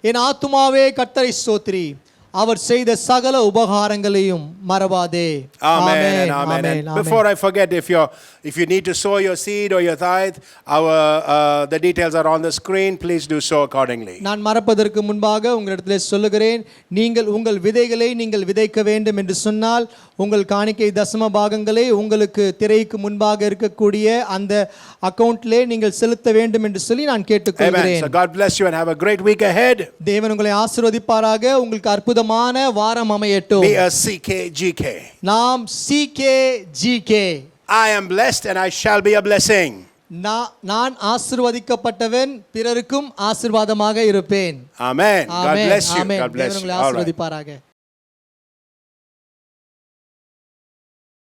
Speaker 2: என் ஆத்துமாவே கர்த்தரை ஸ்தோத்திரி, அவர் செய்த சகல உபகாரங்களையும் மறவாதே.
Speaker 1: Amen and amen. And before I forget, if you need to sow your seed or your tithe, the details are on the screen. Please do so accordingly.
Speaker 2: நான் மறப்பதற்கு முன்பாக உங்களிடத்திலே சொல்லுகிறேன், நீங்கள் உங்கள் விதைகளை நீங்கள் விதைக்க வேண்டும் என்று சொன்னால் உங்கள் காணிக்கை தசம பாகங்களை உங்களுக்கு திரைக்கு முன்பாக இருக்கக்கூடிய அந்த அக்கவுண்ட்லே நீங்கள் செலுத்த வேண்டும் என்று சொல்லி நான்
Speaker 1: Amen.
Speaker 2: கேட்டுக்கொள்கிறேன்.
Speaker 1: So God bless you and have a great week ahead.
Speaker 2: தேவன் உங்களை ஆசீர்வதிப்பாராக. உங்களுக்கு அற்புதமான வாரம் அமையட்டும்.
Speaker 1: Be a CKGK.
Speaker 2: நாம் CKGK.
Speaker 1: I am blessed and I shall be a blessing.
Speaker 2: நான் ஆசீர்வதிக்கப்பட்டவன், பிறருக்கும் ஆசீர்வாதமாக இருப்பேன்.
Speaker 1: Amen. God
Speaker 2: amen
Speaker 1: bless you.
Speaker 2: Amen.
Speaker 1: God bless
Speaker 2: தேவன்
Speaker 1: you.
Speaker 2: உங்களை
Speaker 1: All right.
Speaker 2: ஆசீர்வதிப்பாராக.